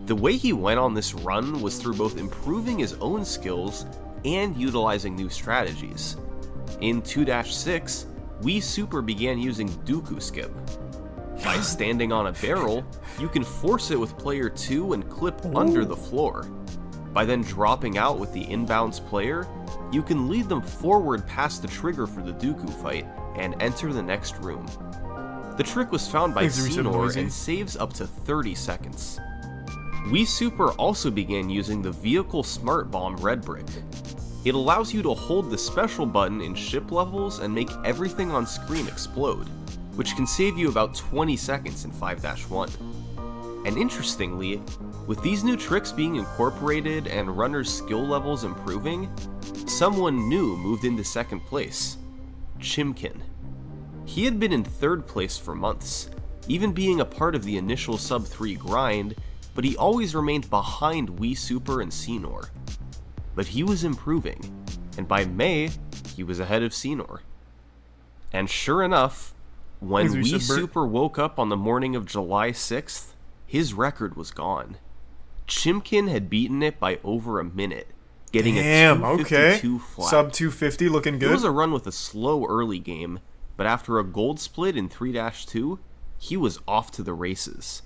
The way he went on this run was through both improving his own skills and utilizing new strategies. In 2-6, Wii Super began using Dooku Skip. By standing on a barrel, you can force it with player 2 and clip under the floor. By then dropping out with the inbounds player, you can lead them forward past the trigger for the Dooku fight and enter the next room. The trick was found by Thanks, Reset Senor Noisy. and saves up to 30 seconds. Wii Super also began using the Vehicle Smart Bomb Red Brick. It allows you to hold the special button in ship levels and make everything on screen explode, which can save you about 20 seconds in 5-1. And interestingly, with these new tricks being incorporated and runners' skill levels improving, someone new moved into second place, Chimkin. He had been in third place for months, even being a part of the initial sub 3 grind, but he always remained behind Wii Super and Senor. But he was improving, and by May, he was ahead of Senor. And sure enough, when Thanks, Wii Reset Bert. Super woke up on the morning of July 6th, his record was gone. Chimkin had beaten it by over a minute, getting Damn, a okay. 252 flat. Sub 250 looking It good. was a run with a slow early game, but after a gold split in 3-2, he was off to the races.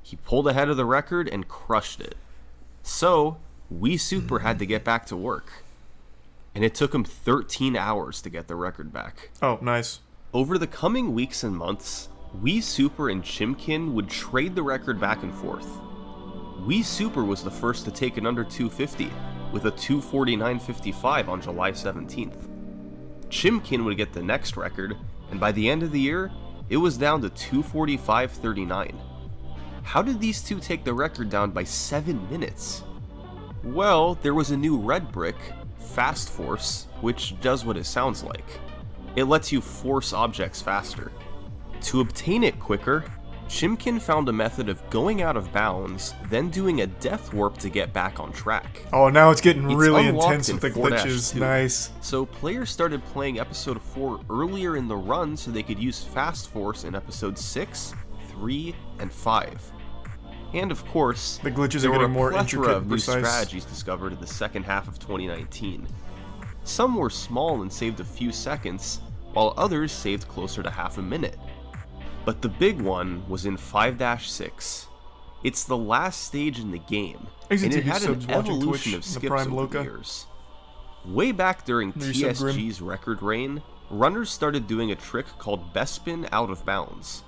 He pulled ahead of the record and crushed it. So, Wii Super had to get back to work. And it took him 13 hours to get the record back. Oh, nice. Over the coming weeks and months, Wii Super and Chimkin would trade the record back and forth. Wii Super was the first to take it under 250, with a 249.55 on July 17th. Chimkin would get the next record, and by the end of the year, it was down to 245.39. How did these two take the record down by 7 minutes? Well, there was a new red brick, Fast Force, which does what it sounds like. It lets you force objects faster. To obtain it quicker, Chimkin found a method of going out of bounds, then doing a death warp to get back on track. Oh, now it's getting It's really unlocked intense in with the 4-2. glitches. Nice. So players started playing episode 4 earlier in the run so they could use Fast Force in episodes 6, 3, and 5. And of course, The glitches there are were getting a more plethora intricate of and new precise. strategies discovered in the second half of 2019. Some were small and saved a few seconds, while others saved closer to half a minute. But the big one was in 5-6. It's the last stage in the game, and it AZTV had subs an watching evolution Twitch of in the skips Prime over Loca. the years. Way back during Resub Grim. TSG's record reign, runners started doing a trick called Bespin out of bounds.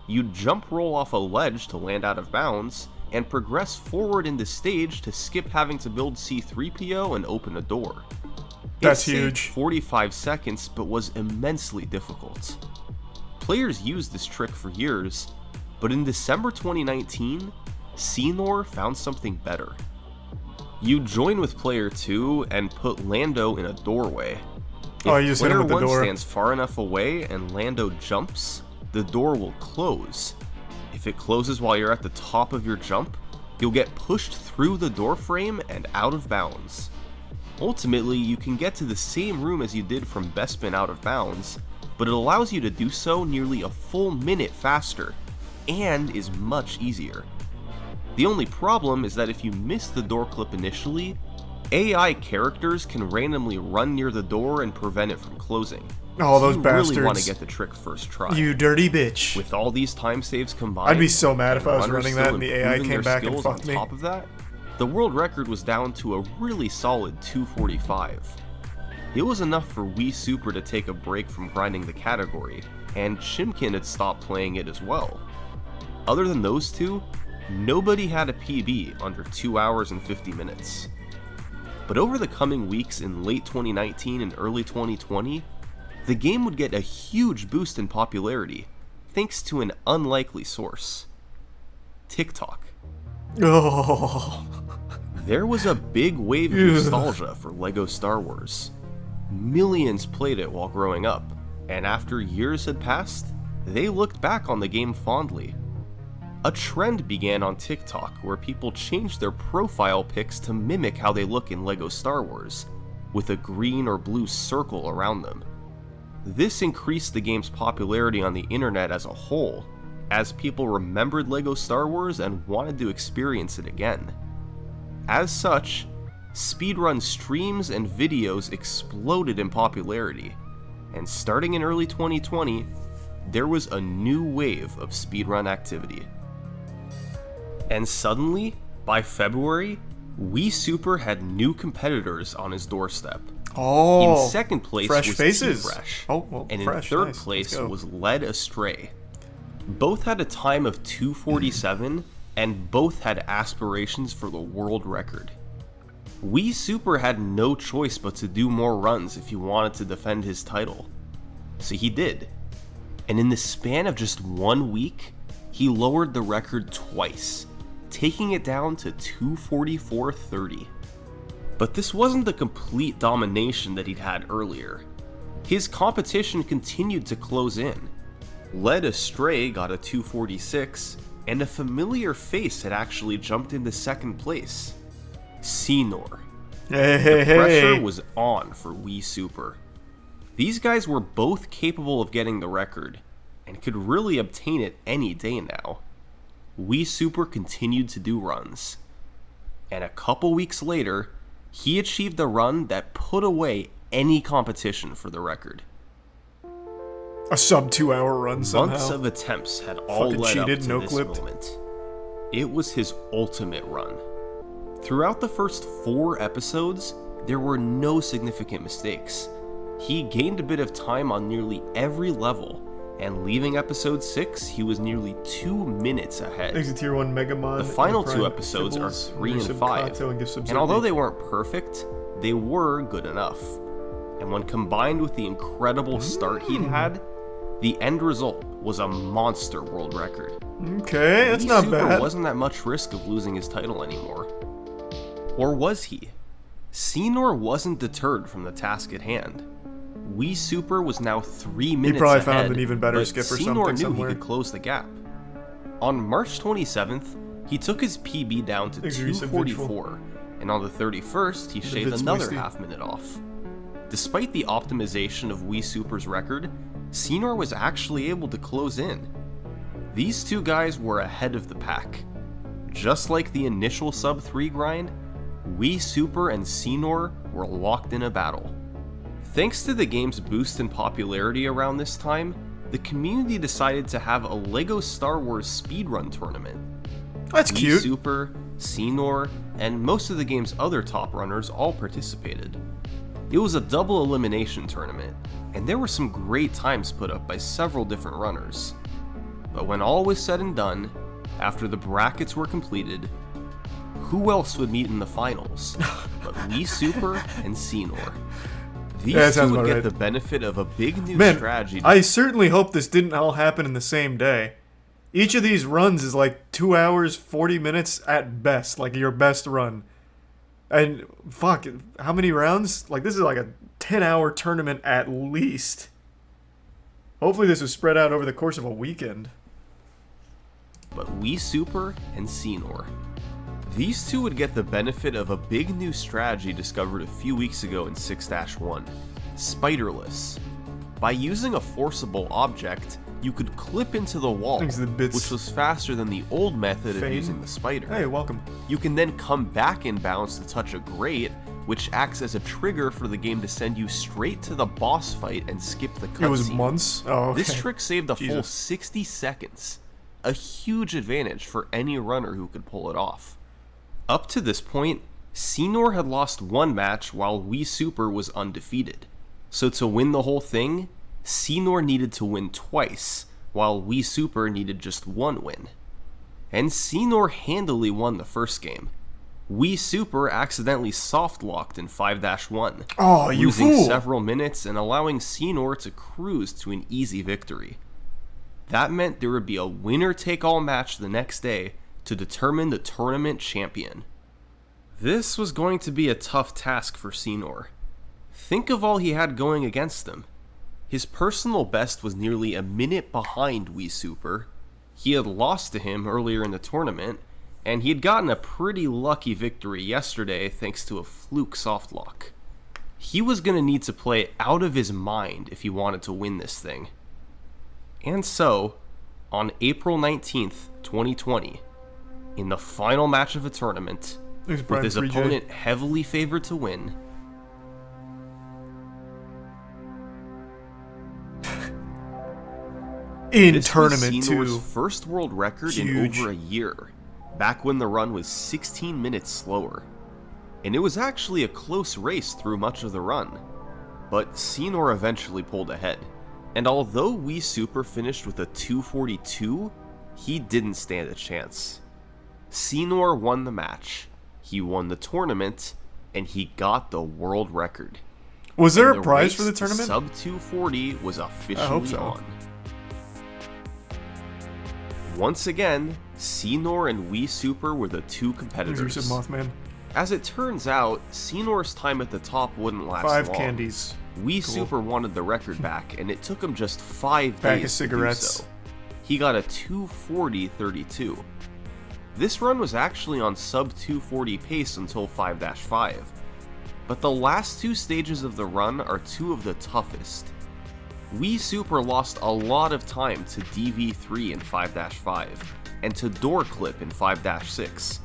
You'd jump roll off a ledge to land out of bounds, and progress forward in the stage to skip having to build C-3PO and open a door. That's It saved huge. 45 seconds, but was immensely difficult. Players used this trick for years, but in December 2019, Senor found something better. You join with player 2 and put Lando in a doorway. Oh, If you just hit him player with the 1 door. stands far enough away and Lando jumps, the door will close. If it closes while you're at the top of your jump, you'll get pushed through the door frame and out of bounds. Ultimately, you can get to the same room as you did from Bespin out of bounds, but it allows you to do so nearly a full minute faster, and is much easier. The only problem is that if you miss the door clip initially, AI characters can randomly run near the door and prevent it from closing. Oh, those you really want to bastards. get the trick first try. You dirty bitch. With all these time saves combined, I'd be so mad if and I was runners running still that and the AI improving came their back and skills fucked on me. top of that, the world record was down to a really solid 2:45. It was enough for Wii Super to take a break from grinding the category, and Chimkin had stopped playing it as well. Other than those two, nobody had a PB under 2 hours and 50 minutes. But over the coming weeks in late 2019 and early 2020, the game would get a huge boost in popularity, thanks to an unlikely source: TikTok. Oh. There was a big wave of nostalgia for LEGO Star Wars. Millions played it while growing up, and after years had passed, they looked back on the game fondly. A trend began on TikTok where people changed their profile pics to mimic how they look in LEGO Star Wars, with a green or blue circle around them. This increased the game's popularity on the internet as a whole, as people remembered LEGO Star Wars and wanted to experience it again. As such, speedrun streams and videos exploded in popularity, and starting in early 2020, there was a new wave of speedrun activity. And suddenly, by February, Wii Super had new competitors on his doorstep. Oh. In second place fresh was faces. T-Fresh, Oh, well, and fresh, in third nice. place Let's go. was Led Astray. Both had a time of 2:47, and both had aspirations for the world record. Wii Super had no choice but to do more runs if he wanted to defend his title. So he did. And in the span of just 1 week, he lowered the record twice, taking it down to 2:44.30. But this wasn't the complete domination that he'd had earlier. His competition continued to close in. Led Astray got a 2:46, and a familiar face had actually jumped into second place: Senor. Hey. Pressure was on for Wii Super. These guys were both capable of getting the record, and could really obtain it any day now. Wii Super continued to do runs, and a couple weeks later, he achieved a run that put away any competition for the record. A sub 2 hour run somehow. Months of attempts had all Fucking led cheated, up to no this clipped. moment. It was his ultimate run. Throughout the first 4 episodes, there were no significant mistakes. He gained a bit of time on nearly every level, and leaving episode 6, he was nearly 2 minutes ahead. Exit Tier 1 Megamon. The final Prime 2 episodes are Fibbles, 3 and Resub 5, Kato, and Gift Subs and although Zerby. they weren't perfect, they were good enough. And when combined with the incredible start he'd had, the end result was a monster world record. Okay, that's Wii not Super bad. wasn't that much risk of losing his title anymore. Or was he? Senor wasn't deterred from the task at hand. Wii Super was now 3 minutes probably ahead, found an even better but skip or Senor something knew somewhere. he could close the gap. On March 27th, he took his PB down to Thanks for your 244, and on the 31st, he shaved bits another moisty. half minute off. Despite the optimization of Wii Super's record, Senor was actually able to close in. These two guys were ahead of the pack. Just like the initial sub 3 grind, Wii Super and Senor were locked in a battle. Thanks to the game's boost in popularity around this time, the community decided to have a LEGO Star Wars speedrun tournament. That's Wii cute. Super, Senor, and most of the game's other top runners all participated. It was a double elimination tournament, and there were some great times put up by several different runners. But when all was said and done, after the brackets were completed, who else would meet in the finals but Wii Super and Senor? These Yeah, that two sounds would about get right. the benefit of a big new Man, strategy. I certainly hope this didn't all happen in the same day. Each of these runs is like 2 hours, 40 minutes at best, like your best run. And fuck, how many rounds? Like this is like a 10-hour tournament at least. Hopefully this was spread out over the course of a weekend. But Wii Super and Senor. These two would get the benefit of a big new strategy discovered a few weeks ago in 6-1, Spiderless. By using a forcible object, you could clip into the wall, Thanks to the bits. which was faster than the old method of Fade. using the spider. Hey, welcome. You can then come back in bounds to touch a grate, which acts as a trigger for the game to send you straight to the boss fight and skip the cutscene. It was months? Oh, okay. This trick saved a full Jesus. 60 seconds, a huge advantage for any runner who could pull it off. Up to this point, Senor had lost one match while Wii Super was undefeated. So to win the whole thing, Senor needed to win twice, while Wii Super needed just one win. And Senor handily won the first game. Wii Super accidentally soft-locked in 5-1, Oh, you losing fool! several minutes and allowing Senor to cruise to an easy victory. That meant there would be a winner-take-all match the next day to determine the tournament champion. This was going to be a tough task for Senor. Think of all he had going against him. His personal best was nearly a minute behind Wii Super. He had lost to him earlier in the tournament, and he had gotten a pretty lucky victory yesterday thanks to a fluke softlock. He was going to need to play out of his mind if he wanted to win this thing. And so, on April 19th, 2020, in the final match of the tournament, Thanks, with Brian his 3J. opponent heavily favored to win, In this tournament was Senor's too. first world record in Huge. over a year, back when the run was 16 minutes slower. And it was actually a close race through much of the run, but Senor eventually pulled ahead. And although Wii Super finished with a 242, he didn't stand a chance. Senor won the match, he won the tournament, and he got the world record. Was there And a the prize race for the to tournament? Sub 240 was officially hope so. on. Once again, Senor and Wii Super were the two Thanks, competitors. Yusuf Mothman. As it turns out, Senor's time at the top wouldn't last 5 long. candies. Wii Cool. Super wanted the record back, and it took him just 5 Pack of days cigarettes. to do so. He got a 240.32. This run was actually on sub 240 pace until 5-5, but the last two stages of the run are two of the toughest. Wii Super lost a lot of time to DV3 in 5-5, and to Door Clip in 5-6.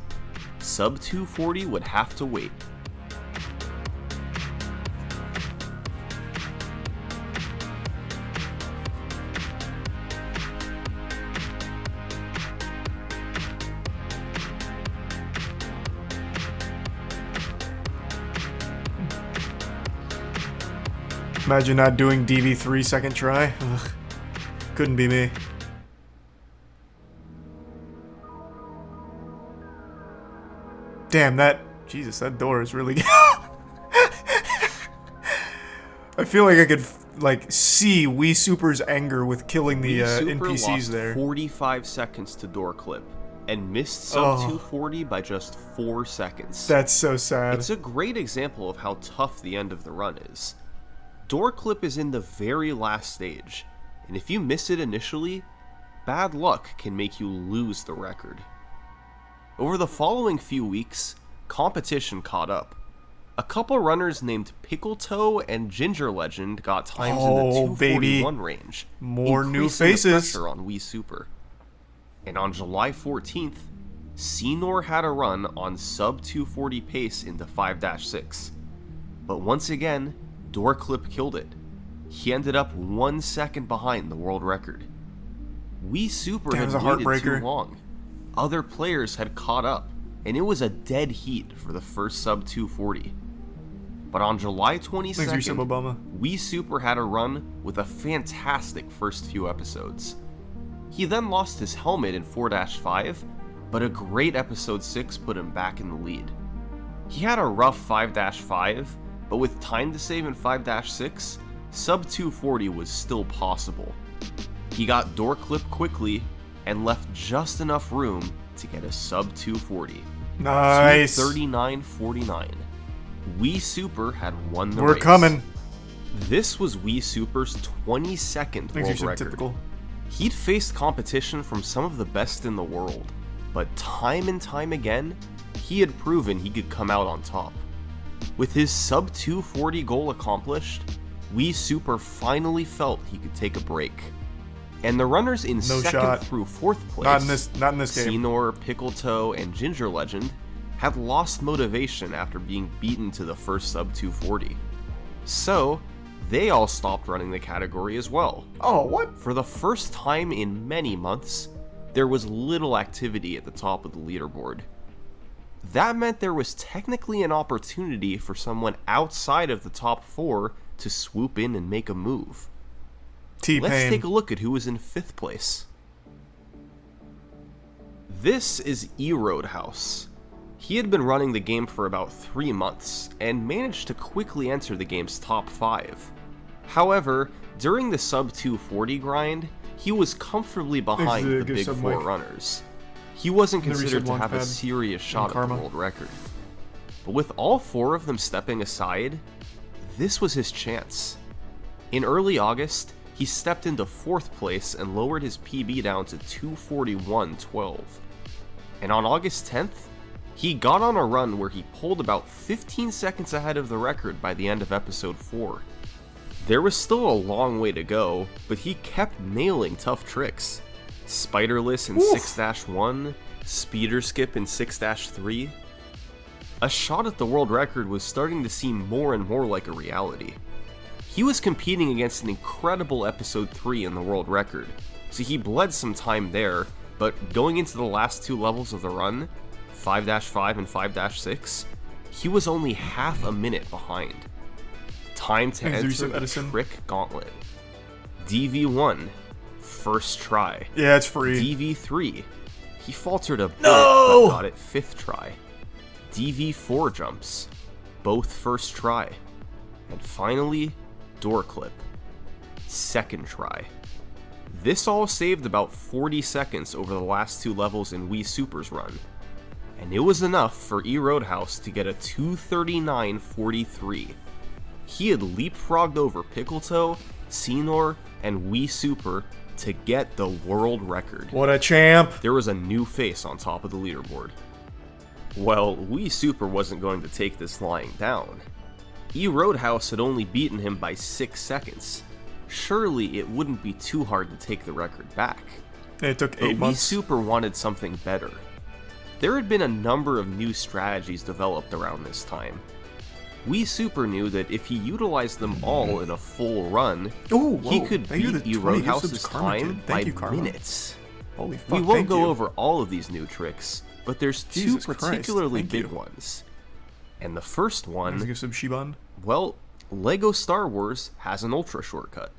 Sub 240 would have to wait. Imagine not doing DV3 second try. Ugh. Couldn't be me. Damn, Jesus, that door is really I feel like I could see Wii Super's anger with killing the Wii Super NPCs lost there. 45 seconds to Door Clip, and missed sub 240 by just 4 seconds. That's so sad. It's a great example of how tough the end of the run is. Door clip is in the very last stage, and if you miss it initially, bad luck can make you lose the record. Over the following few weeks, competition caught up. A couple runners named Pickle Toe and Ginger Legend got times in the 241 range, more new increasing faces. the pressure on Wii Super. And on July 14th, Senor had a run on sub 240 pace into 5-6. But once again, Door Clip killed it. He ended up 1 second behind the world record. Wii Super had waited too long. Other players had caught up, and it was a dead heat for the first sub 240. But on July 22nd, Wii Super had a run with a fantastic first few episodes. He then lost his helmet in 4-5, but a great episode 6 put him back in the lead. He had a rough 5-5, but with time to save in 5-6, sub 240 was still possible. He got door clip quickly and left just enough room to get a sub 240. Nice. 239.49. Wii Super had won the race. We're coming. This was Wii Super's 22nd world record. Typical. He'd faced competition from some of the best in the world, but time and time again, he had proven he could come out on top. With his sub 240 goal accomplished, Wii Super finally felt he could take a break. And the runners in second through fourth place, not in this game, Senor, Pickle Toe, and Ginger Legend, had lost motivation after being beaten to the first sub 240. So, they all stopped running the category as well. Oh, what? For the first time in many months, there was little activity at the top of the leaderboard. That meant there was technically an opportunity for someone outside of the top 4 to swoop in and make a move. Let's take a look at who was in 5th place. This is E-Roadhouse. He had been running the game for about 3 months, and managed to quickly enter the game's top 5. However, during the sub 240 grind, he was comfortably behind the big 4 runners. He wasn't considered to have a serious shot at the world record. But with all 4 of them stepping aside, this was his chance. In early August, he stepped into 4th place and lowered his PB down to 241.12. And on August 10th, he got on a run where he pulled about 15 seconds ahead of the record by the end of episode 4. There was still a long way to go, but he kept nailing tough tricks. Spiderless in 6-1, speeder skip in 6-3. A shot at the world record was starting to seem more and more like a reality. He was competing against an incredible episode 3 in the world record, so he bled some time there, but going into the last 2 levels of the run, 5-5 and 5-6, he was only half a minute behind. Time to enter the Trick Gauntlet. DV1, first try. Yeah, it's free. DV3, he faltered a bit, but got it 5th try. DV4 jumps, both first try. And finally, door clip, 2nd try. This all saved about 40 seconds over the last 2 levels in Wii Super's run. And it was enough for E-Roadhouse to get a 239.43. He had leapfrogged over Pickle Toe, Senor, and Wii Super to get the world record. What a champ! There was a new face on top of the leaderboard. Well, Wii Super wasn't going to take this lying down. E-Roadhouse had only beaten him by 6 seconds. Surely it wouldn't be too hard to take the record back. It took 8 months. Wii Super wanted something better. There had been a number of new strategies developed around this time. Wii Super knew that if he utilized them all in a full run, he could beat E-Roadhouse's time by minutes. Holy fuck, we won't go over all of these new tricks, but there's 2 particularly big ones. And the first one, well, LEGO Star Wars has an ultra shortcut.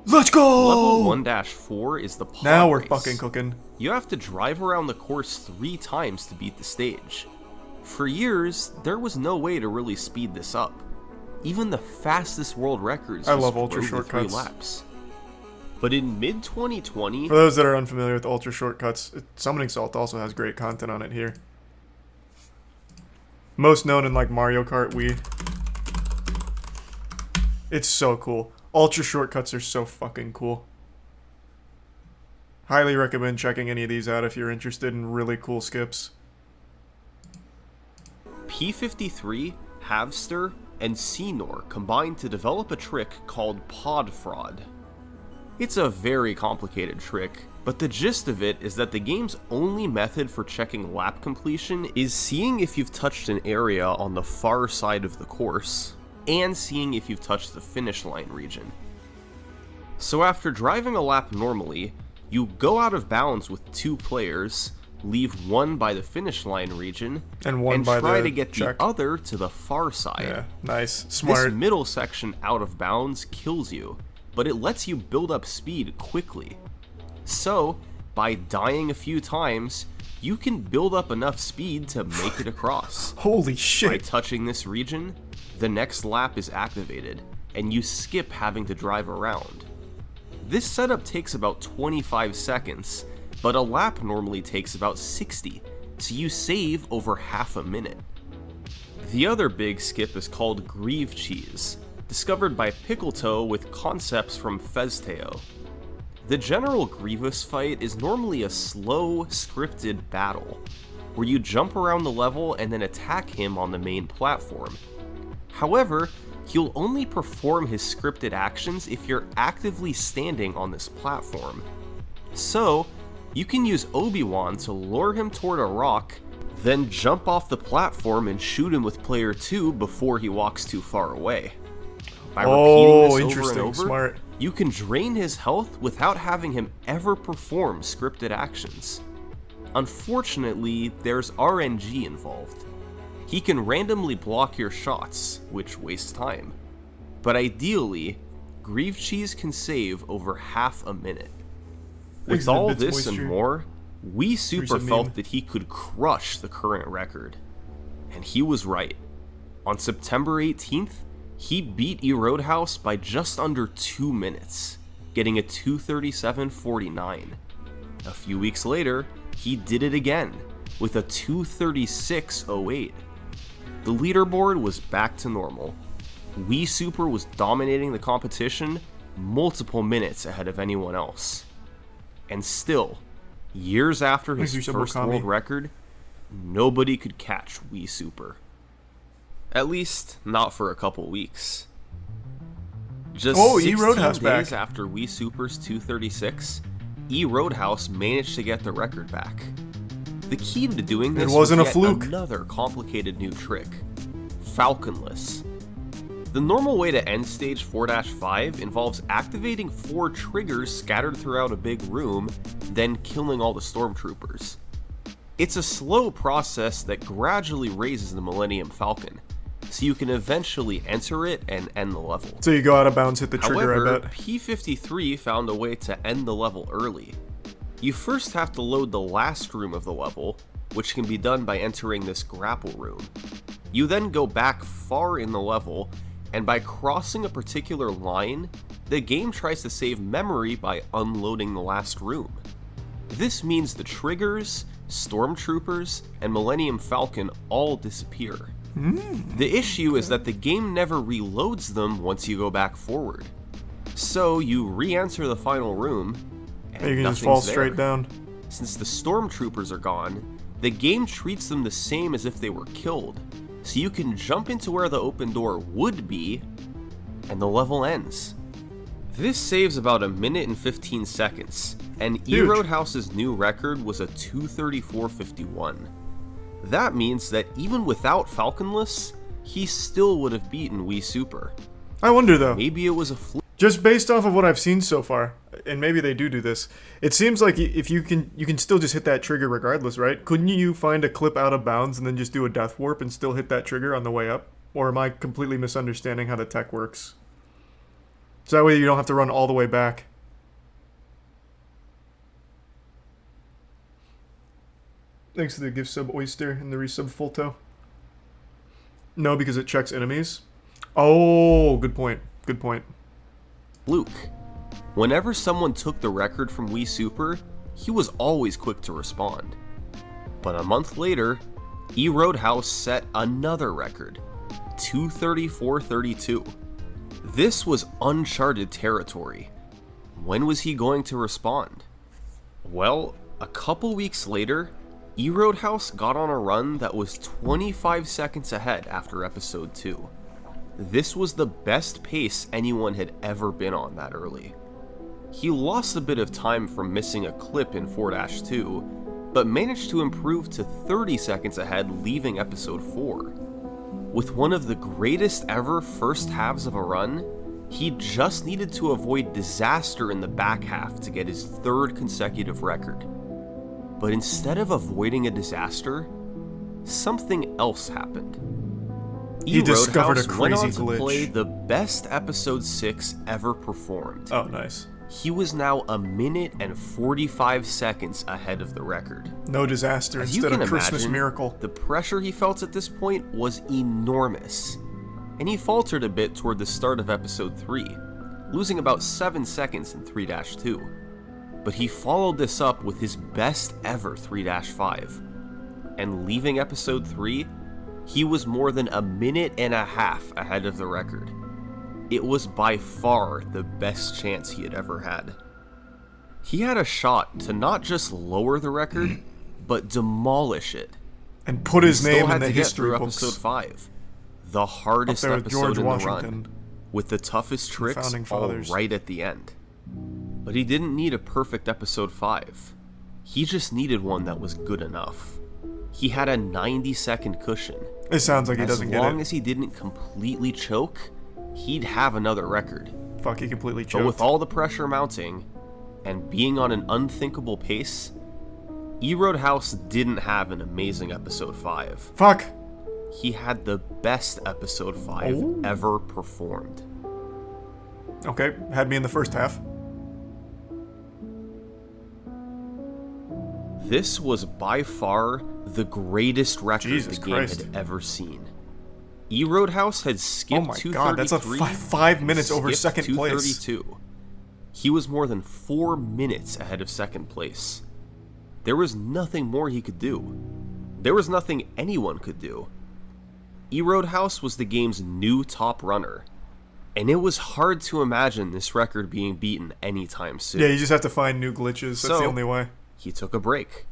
Let's go! Level 1-4 is the pod Now we're race. fucking cooking. You have to drive around the course 3 times to beat the stage. For years, there was no way to really speed this up. Even the fastest world records I just love ultra drove the 3 shortcuts. laps. But in mid-2020... For those that are unfamiliar with Ultra Shortcuts, Summoning Salt also has great content on it here. Most known in like Mario Kart Wii. It's so cool. Ultra Shortcuts are so fucking cool. Highly recommend checking any of these out if you're interested in really cool skips. P53, Havster, and Xenor combined to develop a trick called Pod Fraud. It's a very complicated trick, but the gist of it is that the game's only method for checking lap completion is seeing if you've touched an area on the far side of the course, and seeing if you've touched the finish line region. So after driving a lap normally, you go out of bounds with 2 players, leave one by the finish line region, and one and by try the to get check. the other to the far side. Yeah, nice. Smart. This middle section out of bounds kills you, but it lets you build up speed quickly. So, by dying a few times, you can build up enough speed to make it across. Holy By shit. touching this region, the next lap is activated, and you skip having to drive around. This setup takes about 25 seconds, but a lap normally takes about 60, so you save over half a minute. The other big skip is called Grieve Cheese, discovered by Pickletoe with concepts from Fezteo. The general Grievous fight is normally a slow, scripted battle, where you jump around the level and then attack him on the main platform. However, he'll only perform his scripted actions if you're actively standing on this platform. So, you can use Obi-Wan to lure him toward a rock, then jump off the platform and shoot him with player 2 before he walks too far away. By repeating this over interesting. and over, Smart. you can drain his health without having him ever perform scripted actions. Unfortunately, there's RNG involved. He can randomly block your shots, which wastes time. But ideally, Grieve Cheese can save over half a minute. Thanks With to the all bits, this and Moistcr. more, Wii Super Recent felt meme. that he could crush the current record. And he was right. On September 18th, he beat Roadhouse by just under 2 minutes, getting a 2:37.49. A few weeks later, he did it again, with a 2:36.08. The leaderboard was back to normal. Wii Super was dominating the competition multiple minutes ahead of anyone else. And still, years after his Thank you, first Sabokami. world record, nobody could catch Wii Super. At least, not for a couple weeks. Just Oh, 16 Roadhouse days back. after Wii Super's 2:36, Roadhouse managed to get the record back. The key to doing this wasn't a was yet fluke. another complicated new trick: Falconless. The normal way to end stage 4-5 involves activating 4 triggers scattered throughout a big room, then killing all the stormtroopers. It's a slow process that gradually raises the Millennium Falcon, so you can eventually enter it and end the level. So you go out of bounds, hit the trigger, However, I bet. P53 found a way to end the level early. You first have to load the last room of the level, which can be done by entering this grapple room. You then go back far in the level, and by crossing a particular line, the game tries to save memory by unloading the last room. This means the triggers, stormtroopers, and Millennium Falcon all disappear. The issue is that the game never reloads them once you go back forward. So you re-enter the final room, and You can just nothing's fall there. straight down. Since the stormtroopers are gone, the game treats them the same as if they were killed, so you can jump into where the open door would be, and the level ends. This saves about 1 minute and 15 seconds, and Huge. Roadhouse's new record was a 2:34.51. That means that even without Falconless, he still would have beaten Wii Super. I wonder though. Maybe it was a fluke. Just based off of what I've seen so far, and maybe they do this, it seems like if you can still just hit that trigger regardless, right? Couldn't you find a clip out of bounds and then just do a death warp and still hit that trigger on the way up? Or am I completely misunderstanding how the tech works? So that way you don't have to run all the way back. Thanks to the gift sub Oyster and the resub full toe. No, because it checks enemies. Oh, good point. Good point. Fluke. Whenever someone took the record from Wii Super, he was always quick to respond. But a month later, eRoadhouse set another record, 234.32. This was uncharted territory. When was he going to respond? Well, a couple weeks later, eRoadhouse got on a run that was 25 seconds ahead after episode 2. This was the best pace anyone had ever been on that early. He lost a bit of time from missing a clip in 4-2, but managed to improve to 30 seconds ahead leaving episode 4. With one of the greatest ever first halves of a run, he just needed to avoid disaster in the back half to get his third consecutive record. But instead of avoiding a disaster, something else happened. He discovered a eRoadhouse went on crazy to glitch. play the best episode 6 ever performed. Oh, nice. He was now a minute and 45 seconds ahead of the record. No disaster As you instead can of Christmas imagine, miracle. the pressure he felt at this point was enormous, and he faltered a bit toward the start of episode 3, losing about 7 seconds in 3-2. But he followed this up with his best ever 3-5, and leaving episode 3, he was more than a minute and a half ahead of the record. It was by far the best chance he had ever had. He had a shot to not just lower the record, but demolish it. And put his Still name had in the to get history through books. episode 5, the hardest Up there with episode George in Washington. the run, with the toughest tricks Founding all Fathers. right at the end. But he didn't need a perfect episode 5. He just needed one that was good enough. He had a 90-second cushion. It sounds like he As doesn't get long it. as he didn't completely choke, he'd have another record. Fuck, he completely But choked. with all the pressure mounting, and being on an unthinkable pace, eRoadhouse didn't have an amazing episode 5. Fuck! He had the best episode 5 Oh. ever performed. Okay, had me in the first half. This was by far the greatest record Jesus the game Christ. had ever seen. eRoadhouse had skipped Oh my 233 god, that's a 5 minutes and over skipped second place. 232. He was more than 4 minutes ahead of second place. There was nothing more he could do. There was nothing anyone could do. eRoadhouse was the game's new top runner, and it was hard to imagine this record being beaten anytime soon. Yeah, you just have to find new glitches. That's the So- only way. He took a break.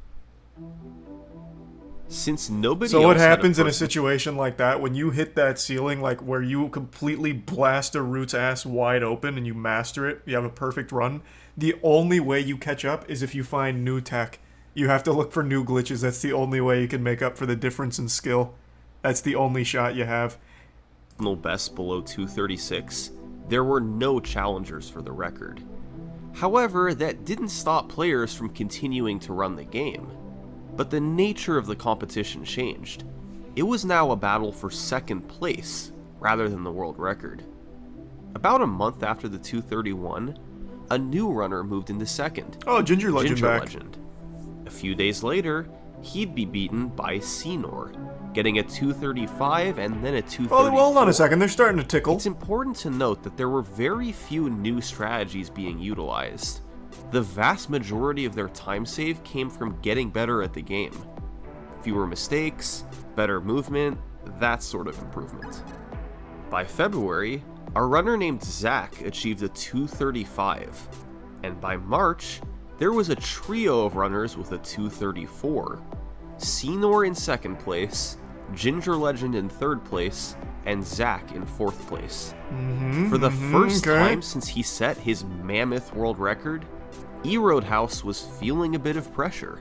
Since nobody So else what had happens in a person- situation like that when you hit that ceiling, like where you completely blast a root's ass wide open and you master it, you have a perfect run, the only way you catch up is if you find new tech. You have to look for new glitches. That's the only way you can make up for the difference in skill. That's the only shot you have. personal best below 236, there were no challengers for the record. However, that didn't stop players from continuing to run the game. But the nature of the competition changed. It was now a battle for second place, rather than the world record. About a month after the 231, a new runner moved into second, Oh, Ginger Legend Ginger back. Legend. A few days later, he'd be beaten by Senor, getting a 235 and then a 234. Oh, well, hold on a second. They're starting to tickle. It's important to note that there were very few new strategies being utilized. The vast majority of their time save came from getting better at the game. Fewer mistakes, better movement, that sort of improvement. By February, a runner named Zach achieved a 235, and by March, there was a trio of runners with a 234. Senor in second place, Ginger Legend in third place, and Zach in fourth place. For the first okay. time since he set his mammoth world record, eRoadhouse was feeling a bit of pressure.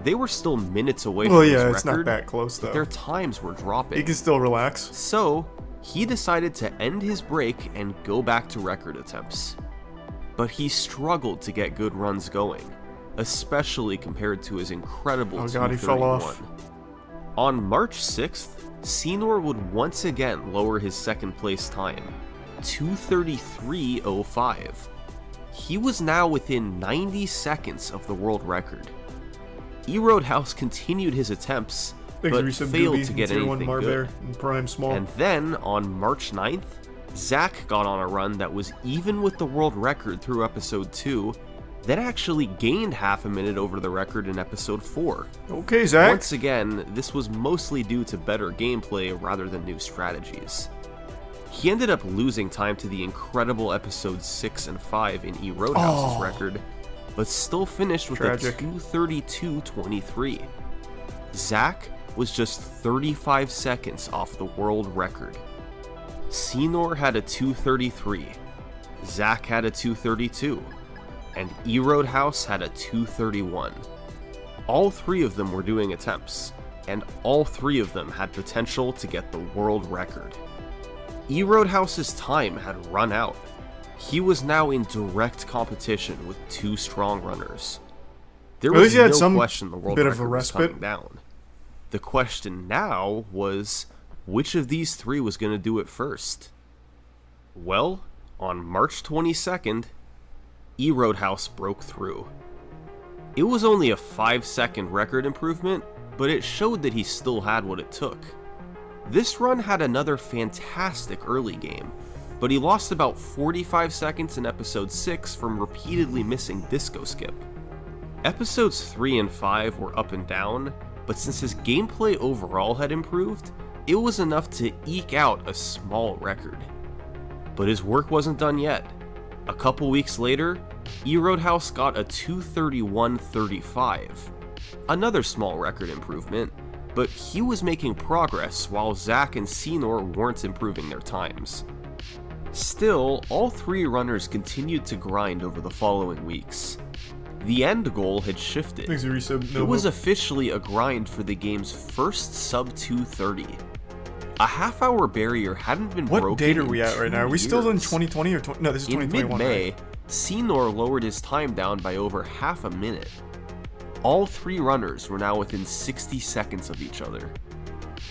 They were still minutes away Well, from yeah, his it's record, not that close, but though. their times were dropping. He can still relax. So, he decided to end his break and go back to record attempts. But he struggled to get good runs going, especially compared to his incredible Oh god, he fell 231. off. On March 6th, Senor would once again lower his second place time, 233.05. He was now within 90 seconds of the world record. eRoadhouse continued his attempts, Thanks, but Resub failed Doobie, to get 31 anything Marbear, good. and Prime Small. And then, on March 9th, Zach got on a run that was even with the world record through episode 2, then actually gained half a minute over the record in episode 4. Okay, Zach. Once again, this was mostly due to better gameplay rather than new strategies. He ended up losing time to the incredible episodes 6 and 5 in E. Roadhouse's record, but still finished with Tragic. a 2:32.23. Zach was just 35 seconds off the world record. Senor had a 2:33, Zach had a 2:32, and E. Roadhouse had a 2:31. All three of them were doing attempts, and all three of them had potential to get the world record. E. Roadhouse's time had run out. He was now in direct competition with two strong runners. There At least was he had no some question the world bit of record a was respite. coming down. The question now was, which of these three was going to do it first? Well, on March 22nd, E. Roadhouse broke through. It was only a 5-second record improvement, but it showed that he still had what it took. This run had another fantastic early game, but he lost about 45 seconds in episode 6 from repeatedly missing Disco Skip. Episodes 3 and 5 were up and down, but since his gameplay overall had improved, it was enough to eke out a small record. But his work wasn't done yet. A couple weeks later, E. Roadhouse got a 2:31.35. Another small record improvement, but he was making progress while Zach and Senor weren't improving their times. Still, all three runners continued to grind over the following weeks. The end goal had shifted. Thanks, Arisa. It was officially a grind for the game's first sub-2:30. A half-hour barrier hadn't been broken. What date are we in at right 2 now? Are we still in years. 2020 or no? This is In 2021. mid-May, right? Senor lowered his time down by over half a minute. All three runners were now within 60 seconds of each other.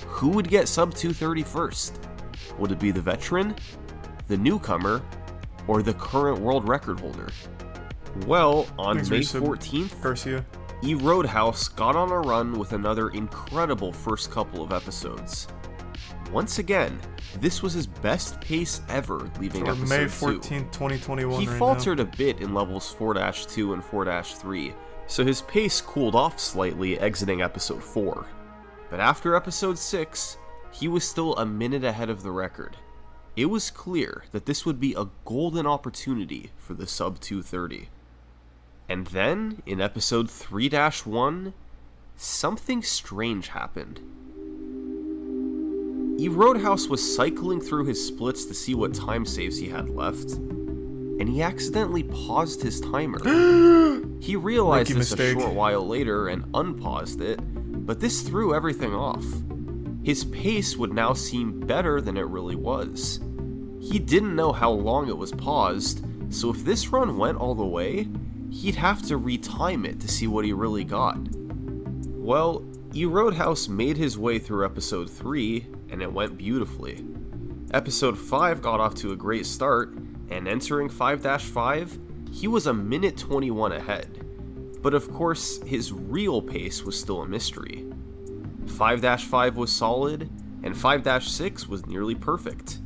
Who would get sub-2:30 first? Would it be the veteran, the newcomer, or the current world record holder? Well, on Thanks, May Risa. 14th, Garcia. E. Roadhouse got on a run with another incredible first couple of episodes. Once again, this was his best pace ever leaving Or episode May 2. 14th, 2021. He right faltered a bit in levels 4-2 and 4-3, so his pace cooled off slightly exiting episode 4. But after episode 6, he was still a minute ahead of the record. It was clear that this would be a golden opportunity for the sub-2:30. And then, in episode 3-1, something strange happened. E. Roadhouse was cycling through his splits to see what time saves he had left, and he accidentally paused his timer. He realized Rookie this mistake. a short while later and unpaused it, but this threw everything off. His pace would now seem better than it really was. He didn't know how long it was paused, so if this run went all the way, he'd have to retime it to see what he really got. Well, E. Roadhouse made his way through episode 3, and it went beautifully. Episode 5 got off to a great start, and entering 5-5, he was a minute 21 ahead. But of course, his real pace was still a mystery. 5-5 was solid, and 5-6 was nearly perfect.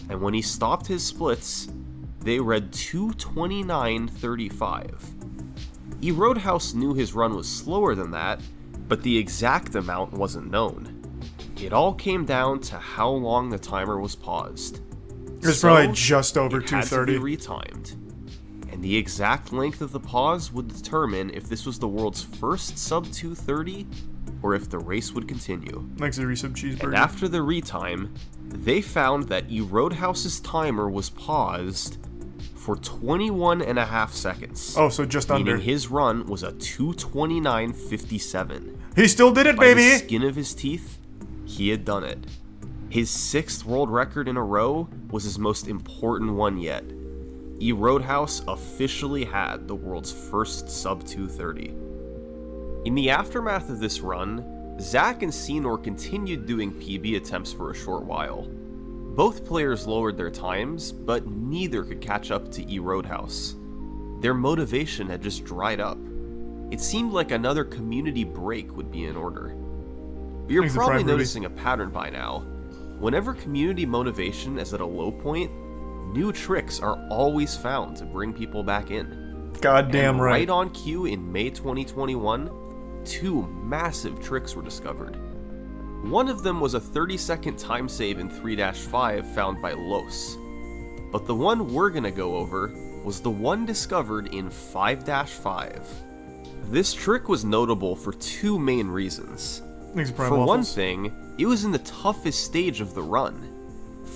And when he stopped his splits, they read 2:29.35. E. Roadhouse knew his run was slower than that, but the exact amount wasn't known. It all came down to how long the timer was paused. It was probably just over it had to 2:30. be retimed. And the exact length of the pause would determine if this was the world's first sub-2:30 or if the race would continue. Thanks, Arisa. Cheeseburger. And after the retime, they found that E. Roadhouse's timer was paused for 21.5 seconds. Oh, so just meaning under. his run was a 2:29.57. He still did it, By the baby! skin of his teeth, he had done it. His 6th world record in a row was his most important one yet. E. Roadhouse officially had the world's first sub-2:30. In the aftermath of this run, Zach and Senor continued doing PB attempts for a short while. Both players lowered their times, but neither could catch up to E. Roadhouse. Their motivation had just dried up. It seemed like another community break would be in order. But you're Thanks, the probably Prime Ruby. noticing a pattern by now. Whenever community motivation is at a low point, new tricks are always found to bring people back in. Goddamn And right. right on cue in May 2021, 2 massive tricks were discovered. One of them was a 30-second time save in 3-5 found by Los. But the one we're gonna go over was the one discovered in 5-5. This trick was notable for 2 main reasons. Thanks, Prime For one Waffles. thing, it was in the toughest stage of the run.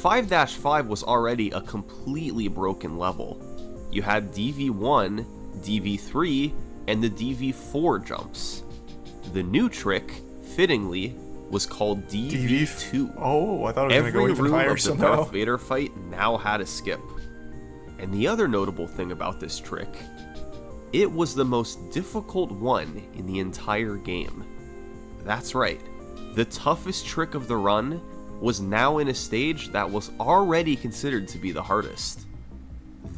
5-5 was already a completely broken level. You had DV1, DV3, and the DV4 jumps. The new trick, fittingly, was called DV2. Oh, I thought it was going to Every go even room higher of the somehow. Darth Vader fight now had a skip. And the other notable thing about this trick, it was the most difficult one in the entire game. That's right, the toughest trick of the run was now in a stage that was already considered to be the hardest.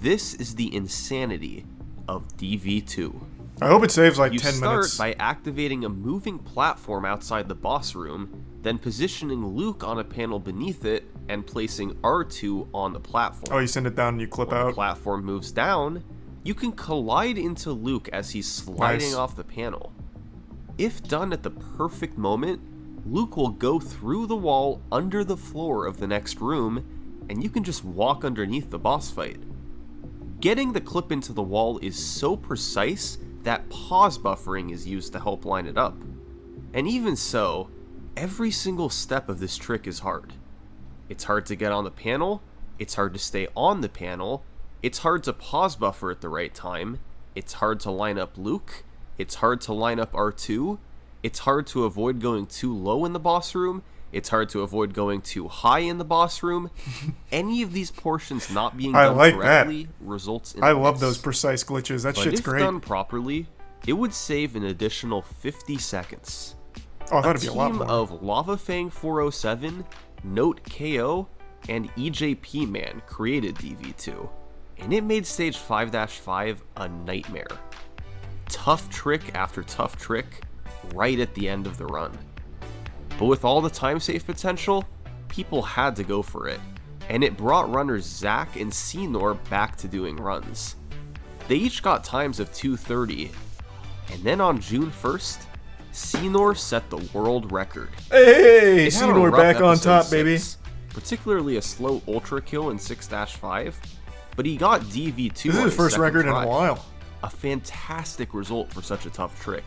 This is the insanity of DV2. I hope it saves like You 10 start minutes. by activating a moving platform outside the boss room, then positioning Luke on a panel beneath it, and placing R2 on the platform. Oh, you send it down and you clip When the out. platform moves down, you can collide into Luke as he's sliding Nice. off the panel. If done at the perfect moment, Luke will go through the wall under the floor of the next room, and you can just walk underneath the boss fight. Getting the clip into the wall is so precise that pause buffering is used to help line it up. And even so, every single step of this trick is hard. It's hard to get on the panel, it's hard to stay on the panel, it's hard to pause buffer at the right time, it's hard to line up Luke, it's hard to line up R2, it's hard to avoid going too low in the boss room, it's hard to avoid going too high in the boss room. Any of these portions not being I done like that. correctly results in I a love miss. those precise glitches. That But shit's if great. done properly, it would save an additional 50 seconds. Oh, I thought A it'd be a lot team more. of Lava Fang 407, Note KO, and EJP Man created DV2, and it made stage 5-5 a nightmare. Tough trick after tough trick, right at the end of the run. But with all the time save potential, people had to go for it, and it brought runners Zach and Senor back to doing runs. They each got times of 2:30, and then on June 1st, Senor set the world record. Hey, It had a Senor rough back on episode top, baby. 6, particularly a slow ultra kill in 6-5, but he got DV2 This is on his first second record in try. a while. A fantastic result for such a tough trick.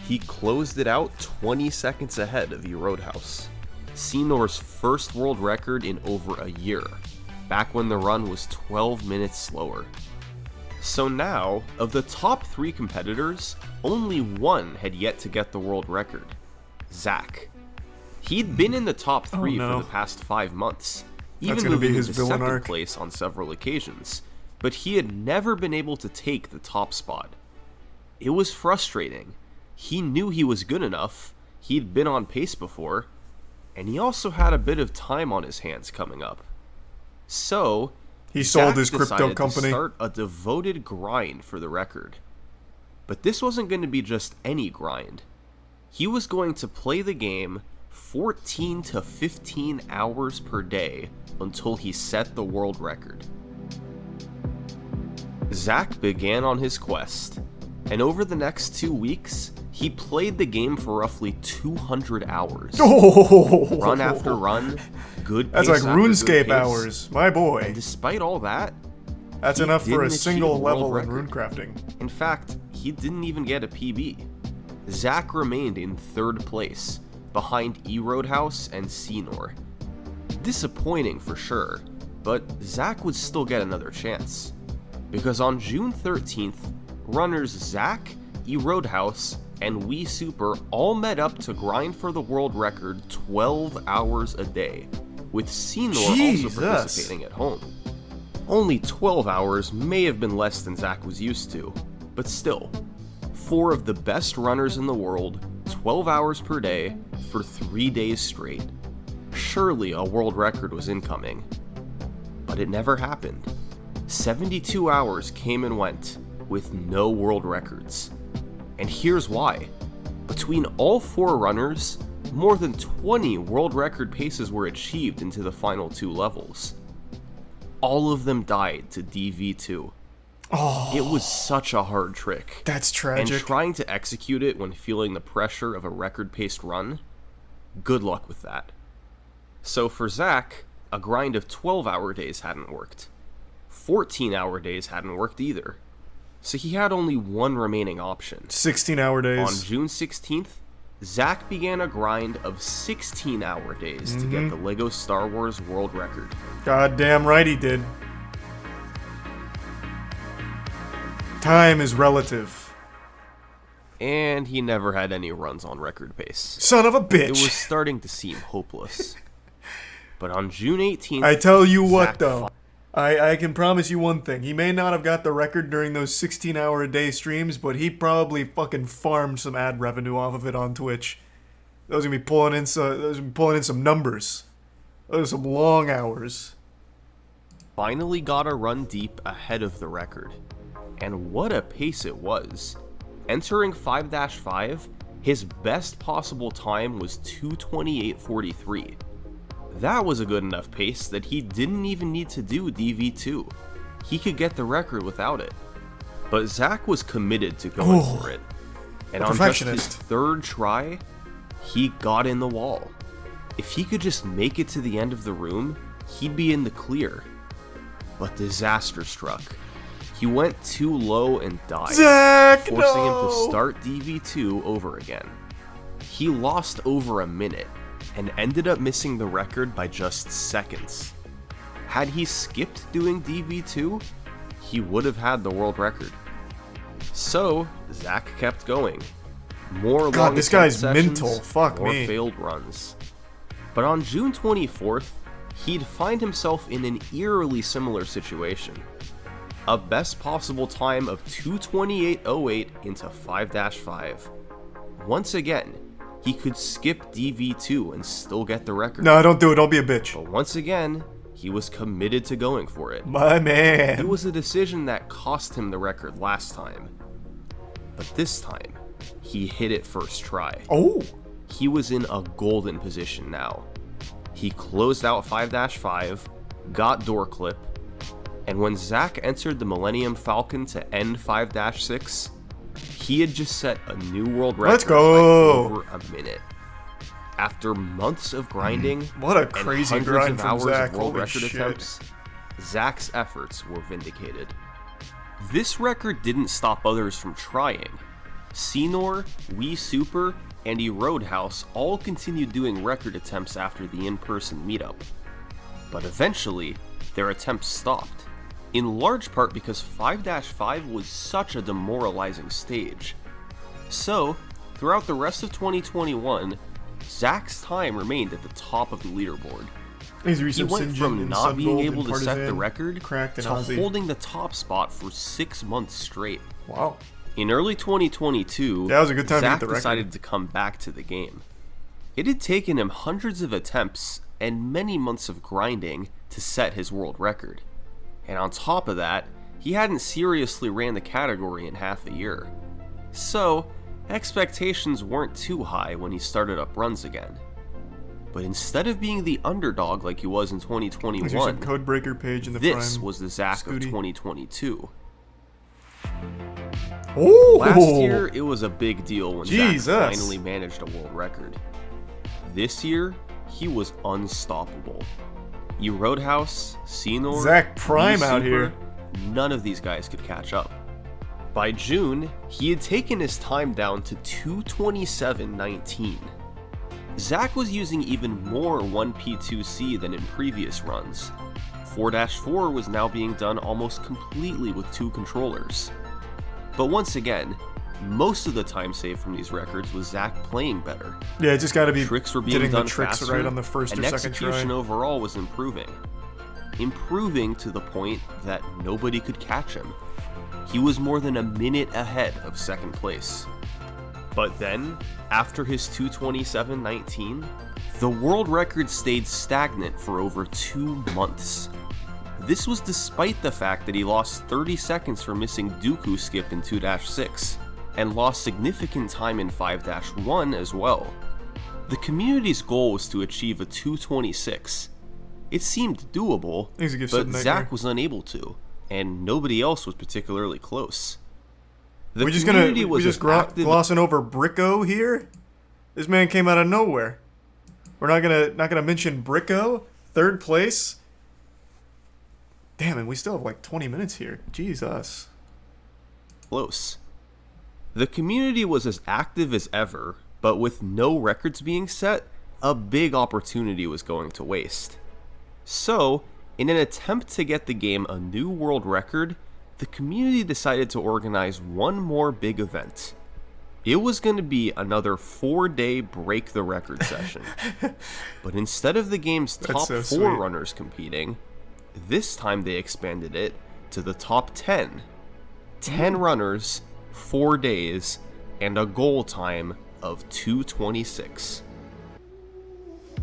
He closed it out 20 seconds ahead of E Roadhouse, Senor's first world record in over a year, back when the run was 12 minutes slower. So now, of the top 3 competitors, only one had yet to get the world record, Zach. He'd been in the top 3 no. for the past 5 months, even gonna be moving his into villain second arc. place on several occasions, but he had never been able to take the top spot. It was frustrating. He knew he was good enough, he'd been on pace before, and he also had a bit of time on his hands coming up. So, He sold Zach his crypto decided company. to start a devoted grind for the record. But this wasn't going to be just any grind. He was going to play the game 14 to 15 hours per day until he set the world record. Zach began on his quest, and over the next 2 weeks, he played the game for roughly 200 hours. Oh, Run after run, good That's pace like after good RuneScape pace. hours, my boy. And despite all that, That's he enough for a didn't single achieve a world level in record. runecrafting. In fact, he didn't even get a PB. Zach remained in 3rd place, behind E Roadhouse and Senor. Disappointing for sure, but Zach would still get another chance. Because on June 13th, runners Zach, E Roadhouse, and Wii Super all met up to grind for the world record 12 hours a day, with Senor Jesus. also participating at home. Only 12 hours may have been less than Zach was used to, but still, 4 of the best runners in the world, 12 hours per day, for 3 days straight. Surely a world record was incoming. But it never happened. 72 hours came and went, with no world records. And here's why. Between all 4 runners, more than 20 world record paces were achieved into the final 2 levels. All of them died to DV2. Oh, It was such a hard trick. that's tragic. And trying to execute it when feeling the pressure of a record-paced run, good luck with that. So for Zach, a grind of 12-hour days hadn't worked. 14-hour days hadn't worked either. So he had only one remaining option. 16-hour days. On June 16th, Zach began a grind of 16-hour days to get the LEGO Star Wars world record. Goddamn right he did. Time is relative. And he never had any runs on record pace. Son of a bitch. It was starting to seem hopeless. But on June 18th... I tell you what, Zach though. I can promise you one thing. He may not have got the record during those 16-hour-a-day streams, but he probably fucking farmed some ad revenue off of it on Twitch. Those are gonna be pulling in some numbers. Those are some long hours. finally got a run deep ahead of the record. And what a pace it was. Entering 5-5, his best possible time was 2:28:43. That was a good enough pace that he didn't even need to do DV2. He could get the record without it. But Zach was committed to going for it. And on just his third try, he got in the wall. If he could just make it to the end of the room, he'd be in the clear. But disaster struck. He went too low and died, Zach, forcing him to start DV2 over again. He lost over a minute and ended up missing the record by just seconds. Had he skipped doing DV2, he would have had the world record. So, Zach kept going. More God, long this guy's sessions, mental. Fuck more me. failed runs. But on June 24th, he'd find himself in an eerily similar situation. A best possible time of 2:28:08 into 5-5. Once again, he could skip DV2 and still get the record. No, don't do it. Don't be a bitch. But once again, he was committed to going for it. My man. It was a decision that cost him the record last time. But this time, he hit it first try. Oh. He was in a golden position now. He closed out 5-5, got door clip, and when Zach entered the Millennium Falcon to end 5-6, he had just set a new world record. Let's go. By over a minute. After months of grinding, What a crazy and grind hundreds of from hours Zach. of world Holy record shit. attempts, Zach's efforts were vindicated. This record didn't stop others from trying. Senor, Wii Super, and Roadhouse all continued doing record attempts after the in-person meetup. But eventually, their attempts stopped, in large part because 5-5 was such a demoralizing stage. So, throughout the rest of 2021, Zach's time remained at the top of the leaderboard. He went from not being able to set the record to holding the top spot for 6 months straight. Wow. In early 2022, That was a good time to Zach hit the record. decided to come back to the game. It had taken him hundreds of attempts and many months of grinding to set his world record. And on top of that, he hadn't seriously ran the category in half a year. So, expectations weren't too high when he started up runs again. But instead of being the underdog like he was in 2021, Codebreaker page in the this prime. was the Zach of Scooty. 2022. Ooh. Last year, it was a big deal when Jesus. Zach finally managed a world record. This year, he was unstoppable. Roadhouse, Senor, Zach Prime Wii out Super, here. None of these guys could catch up. By June, he had taken his time down to 2:27:19. Zach was using even more 1P2C than in previous runs. 4-4 was now being done almost completely with 2 controllers. But once again, most of the time saved from these records was Zach playing better. Yeah, it just gotta be Tricks were being getting done the tricks faster, right on the first and or second execution try. overall was improving. Improving to the point that nobody could catch him. He was more than a minute ahead of second place. But then, after his 2:27:19, the world record stayed stagnant for over 2 months. This was despite the fact that he lost 30 seconds for missing Dooku skip in 2-6, and lost significant time in 5-1 as well. The community's goal was to achieve a 226. It seemed doable, but Zach was unable to, and nobody else was particularly close. We're just glossing over Bricko here? This man came out of nowhere. We're not gonna mention Bricko, 3rd place. Damn, and we still have like 20 minutes here. Jesus. Close. The community was as active as ever, but with no records being set, a big opportunity was going to waste. So, in an attempt to get the game a new world record, the community decided to organize one more big event. It was going to be another 4-day break the record session. But instead of the game's top 4 runners competing, this time they expanded it to the top 10. 10 runners, 4 days, and a goal time of 226.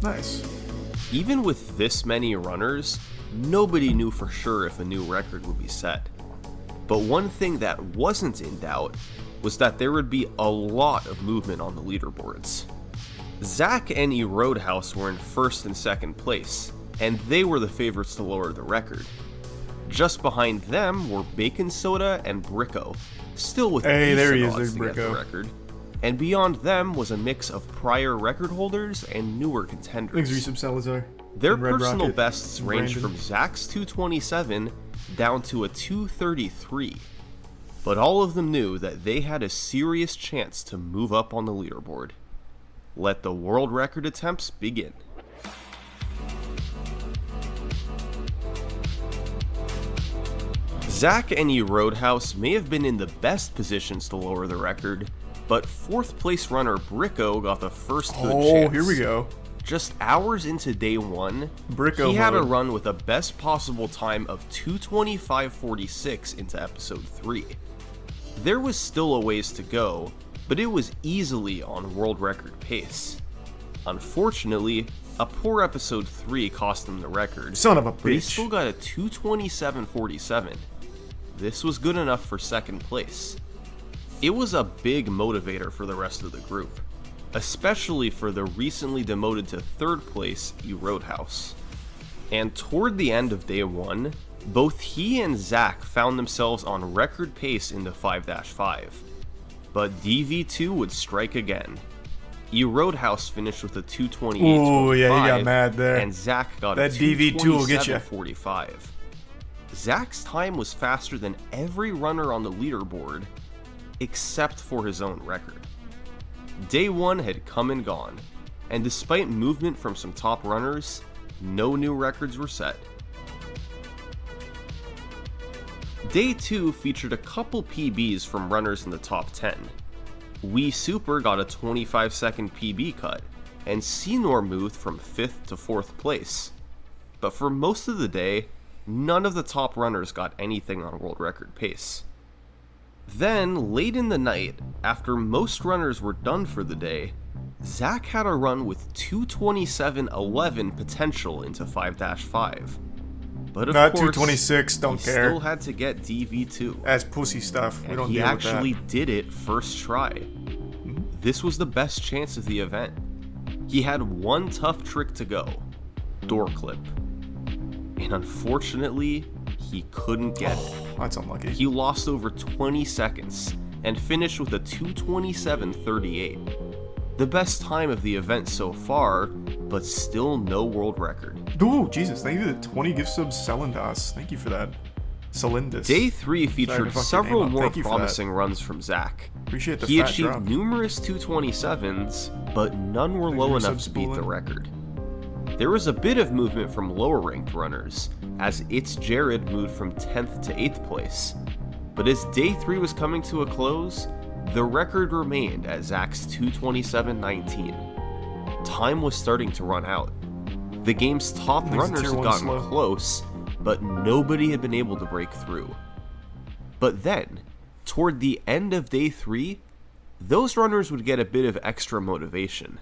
Nice. Even with this many runners, nobody knew for sure if a new record would be set. But one thing that wasn't in doubt was that there would be a lot of movement on the leaderboards. Zach and Roadhouse were in 1st and 2nd place, and they were the favorites to lower the record. Just behind them were Bacon Soda and Bricko, still with decent odds to get the record. And beyond them was a mix of prior record holders and newer contenders. Thanks, Resub Salazar. Their personal bests ranged from Zach's 227 down to a 233. But all of them knew that they had a serious chance to move up on the leaderboard. Let the world record attempts begin. Zach and Roadhouse may have been in the best positions to lower the record, but 4th place runner Bricko got the first good chance. Oh, here we go. Just hours into day 1, he had a run with a best possible time of 2:25:46 into episode 3. There was still a ways to go, but it was easily on world record pace. Unfortunately, a poor episode 3 cost him the record. Son of a bitch. But he still got a 2:27:47. This was good enough for 2nd place. It was a big motivator for the rest of the group, especially for the recently demoted to 3rd place Roadhouse. And toward the end of day 1, both he and Zach found themselves on record pace in the 5-5. But DV2 would strike again. Roadhouse finished with a 2:28:25. Oh yeah, he got mad there. And Zach got that a DV2 will get you. 2:27:45. Zach's time was faster than every runner on the leaderboard, except for his own record. Day 1 had come and gone, and despite movement from some top runners, no new records were set. Day 2 featured a couple PBs from runners in the top 10. Super got a 25-second PB cut, and Senor moved from 5th to 4th place. But for most of the day, none of the top runners got anything on world record pace. Then, late in the night, after most runners were done for the day, Zach had a run with 2:27:11 potential into 5-5. But of not course, 226, don't he care. still had to get DV2. That's pussy stuff. We don't he deal with that. actually did it first try. This was the best chance of the event. He had one tough trick to go: door clip. And unfortunately, he couldn't get it. That's unlucky. He lost over 20 seconds and finished with a 2:27:38. The best time of the event so far, but still no world record. Ooh, Jesus, thank you for the 20 gift subs, Celindas. Thank you for that. Celindus. Day 3 featured several more promising runs from Zach. Appreciate the He fat achieved drop. numerous 2:27s, but none were low enough to beat the record. There was a bit of movement from lower ranked runners, as It's Jared moved from 10th to 8th place. But as day 3 was coming to a close, the record remained at Zach's 2:27:19. Time was starting to run out. The game's top runners had gotten close, but nobody had been able to break through. But then, toward the end of day 3, those runners would get a bit of extra motivation.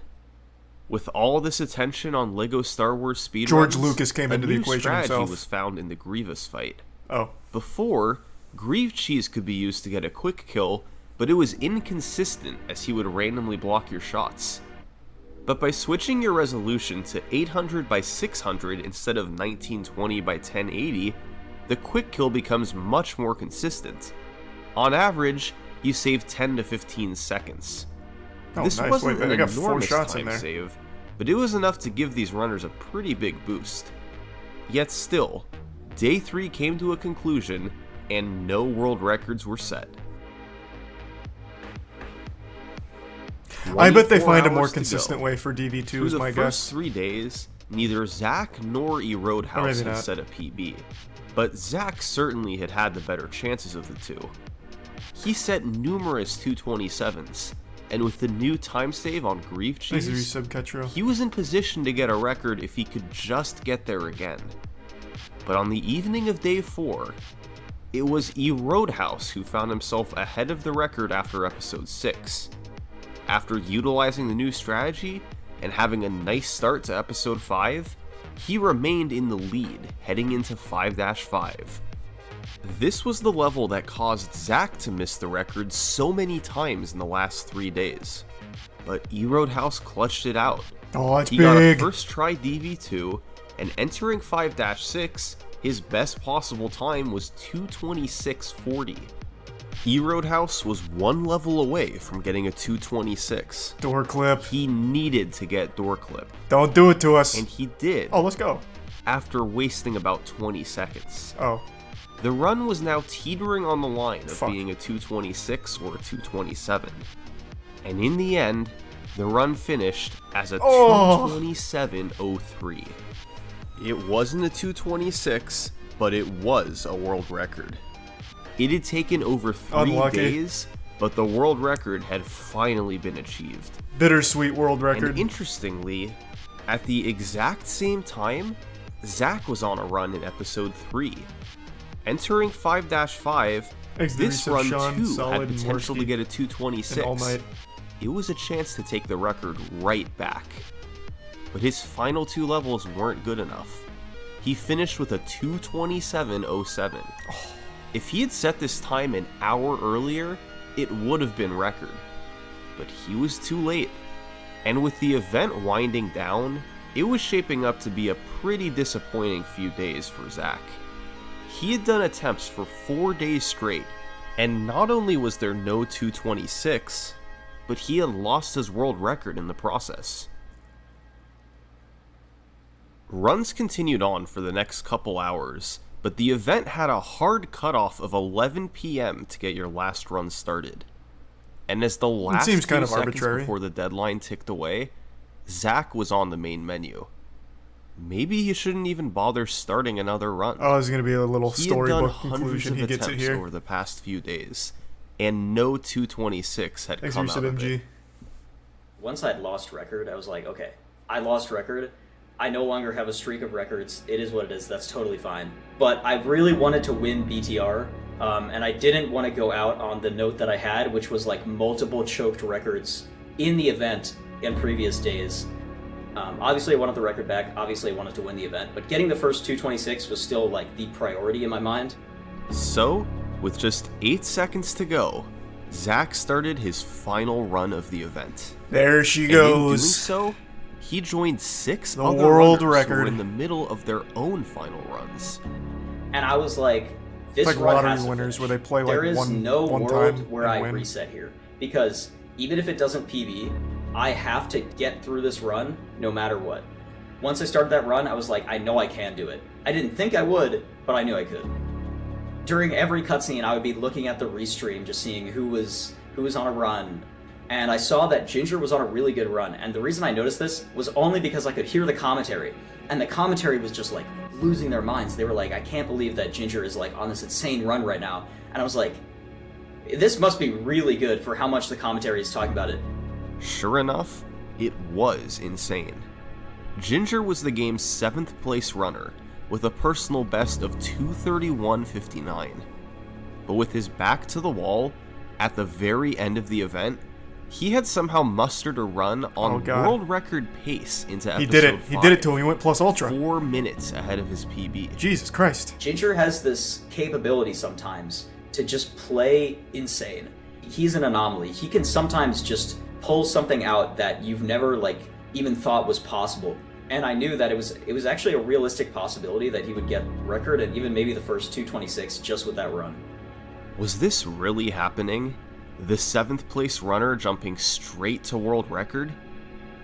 With all this attention on LEGO Star Wars speedruns, George Lucas came into the equation himself. A new strategy was found in the Grievous fight. Oh. Before, Grieve Cheese could be used to get a quick kill, but it was inconsistent as he would randomly block your shots. But by switching your resolution to 800 by 600 instead of 1920 by 1080, the quick kill becomes much more consistent. On average, you save 10 to 15 seconds. Oh, This nice. wasn't Wait, an I got 4 enormous shots in time there. save, but it was enough to give these runners a pretty big boost. Yet still, Day 3 came to a conclusion, and no world records were set. I bet they 24 find a more hours to consistent go. way for DV2 Through is the my first guess. 3 days, neither Zach nor E. Or Roadhouse maybe had not. set a PB, but Zach certainly had the better chances of the two. He set numerous 227s, and with the new time save on Grief Thanks for your Cheese, sub, Ketro. he was in position to get a record if he could just get there again. But on the evening of Day 4, it was E. Roadhouse who found himself ahead of the record after episode 6. After utilizing the new strategy and having a nice start to episode 5, he remained in the lead heading into 5-5. This was the level that caused Zach to miss the record so many times in the last 3 days. But E. Roadhouse clutched it out. Oh, it's He got a big. first try DV2, and entering 5-6, his best possible time was 226.40. E. Roadhouse was one level away from getting a 226. Door clip. He needed to get door clip, Don't do it to us. and he did Oh, let's go. after wasting about 20 seconds. Oh, The run was now teetering on the line of Fuck. being a 226 or a 227. And in the end, the run finished as a Oh. 227.03. It wasn't a 226, but it was a world record. It had taken over 3 Unlucky. days, but the world record had finally been achieved. bittersweet world record. And interestingly, at the exact same time, Zach was on a run in episode 3. Entering 5-5, Thanks to the this resub, run Sean, too Solid, had and potential to Moisty, get a and 226. All Might. It was a chance to take the record right back. But his final 2 levels weren't good enough. He finished with a 227.07. If he had set this time an hour earlier, it would have been record. But he was too late. And with the event winding down, it was shaping up to be a pretty disappointing few days for Zach. He had done attempts for 4 days straight, and not only was there no 226, but he had lost his world record in the process. Runs continued on for the next couple hours, but the event had a hard cutoff of 11 PM to get your last run started. And as the last seems kind few of seconds arbitrary. before the deadline ticked away, Zach was on the main menu. Maybe he shouldn't even bother starting another run. Oh, this is going to be a little He had done storybook hundreds conclusion. of He gets it attempts here. over the past few days, and no 226 had Thanks for come your out sub, of MG. it. Once I'd lost record, I was like, okay, I lost record. I no longer have a streak of records. It is what it is. That's totally fine. But I really wanted to win BTR, and I didn't want to go out on the note that I had, which was like multiple choked records in the event in previous days. Obviously, I wanted the record back. Obviously, I wanted to win the event. But getting the first 226 was still like the priority in my mind. So, with just 8 seconds to go, Zach started his final run of the event. There she And in doing goes. so, he joined 6 The other world runners who were record. in the middle of their own final runs. And I was like, this It's like run lottery has to winners finish. where they play, like, There is one- no one world time where and I win. reset here. Because even if it doesn't PB, I have to get through this run no matter what. Once I started that run, I was like, I know I can do it. I didn't think I would, but I knew I could. During every cutscene, I would be looking at the restream, just seeing who was on a run. And I saw that Ginger was on a really good run. And the reason I noticed this was only because I could hear the commentary. And the commentary was just like losing their minds. They were like, I can't believe that Ginger is like on this insane run right now. And I was like, this must be really good for how much the commentary is talking about it. Sure enough, it was insane. Ginger was the game's 7th place runner, with a personal best of 231.59. But with his back to the wall, at the very end of the event, he had somehow mustered a run on Oh, God. world record pace into episode He did it. He did it to 5, him. He went plus ultra. 4 minutes ahead of his PB. Jesus Christ. Ginger has this capability sometimes to just play insane. He's an anomaly. He can sometimes just pull something out that you've never even thought was possible. And I knew that it was actually a realistic possibility that he would get record and even maybe the first 226 just with that run. Was this really happening? The 7th place runner jumping straight to world record?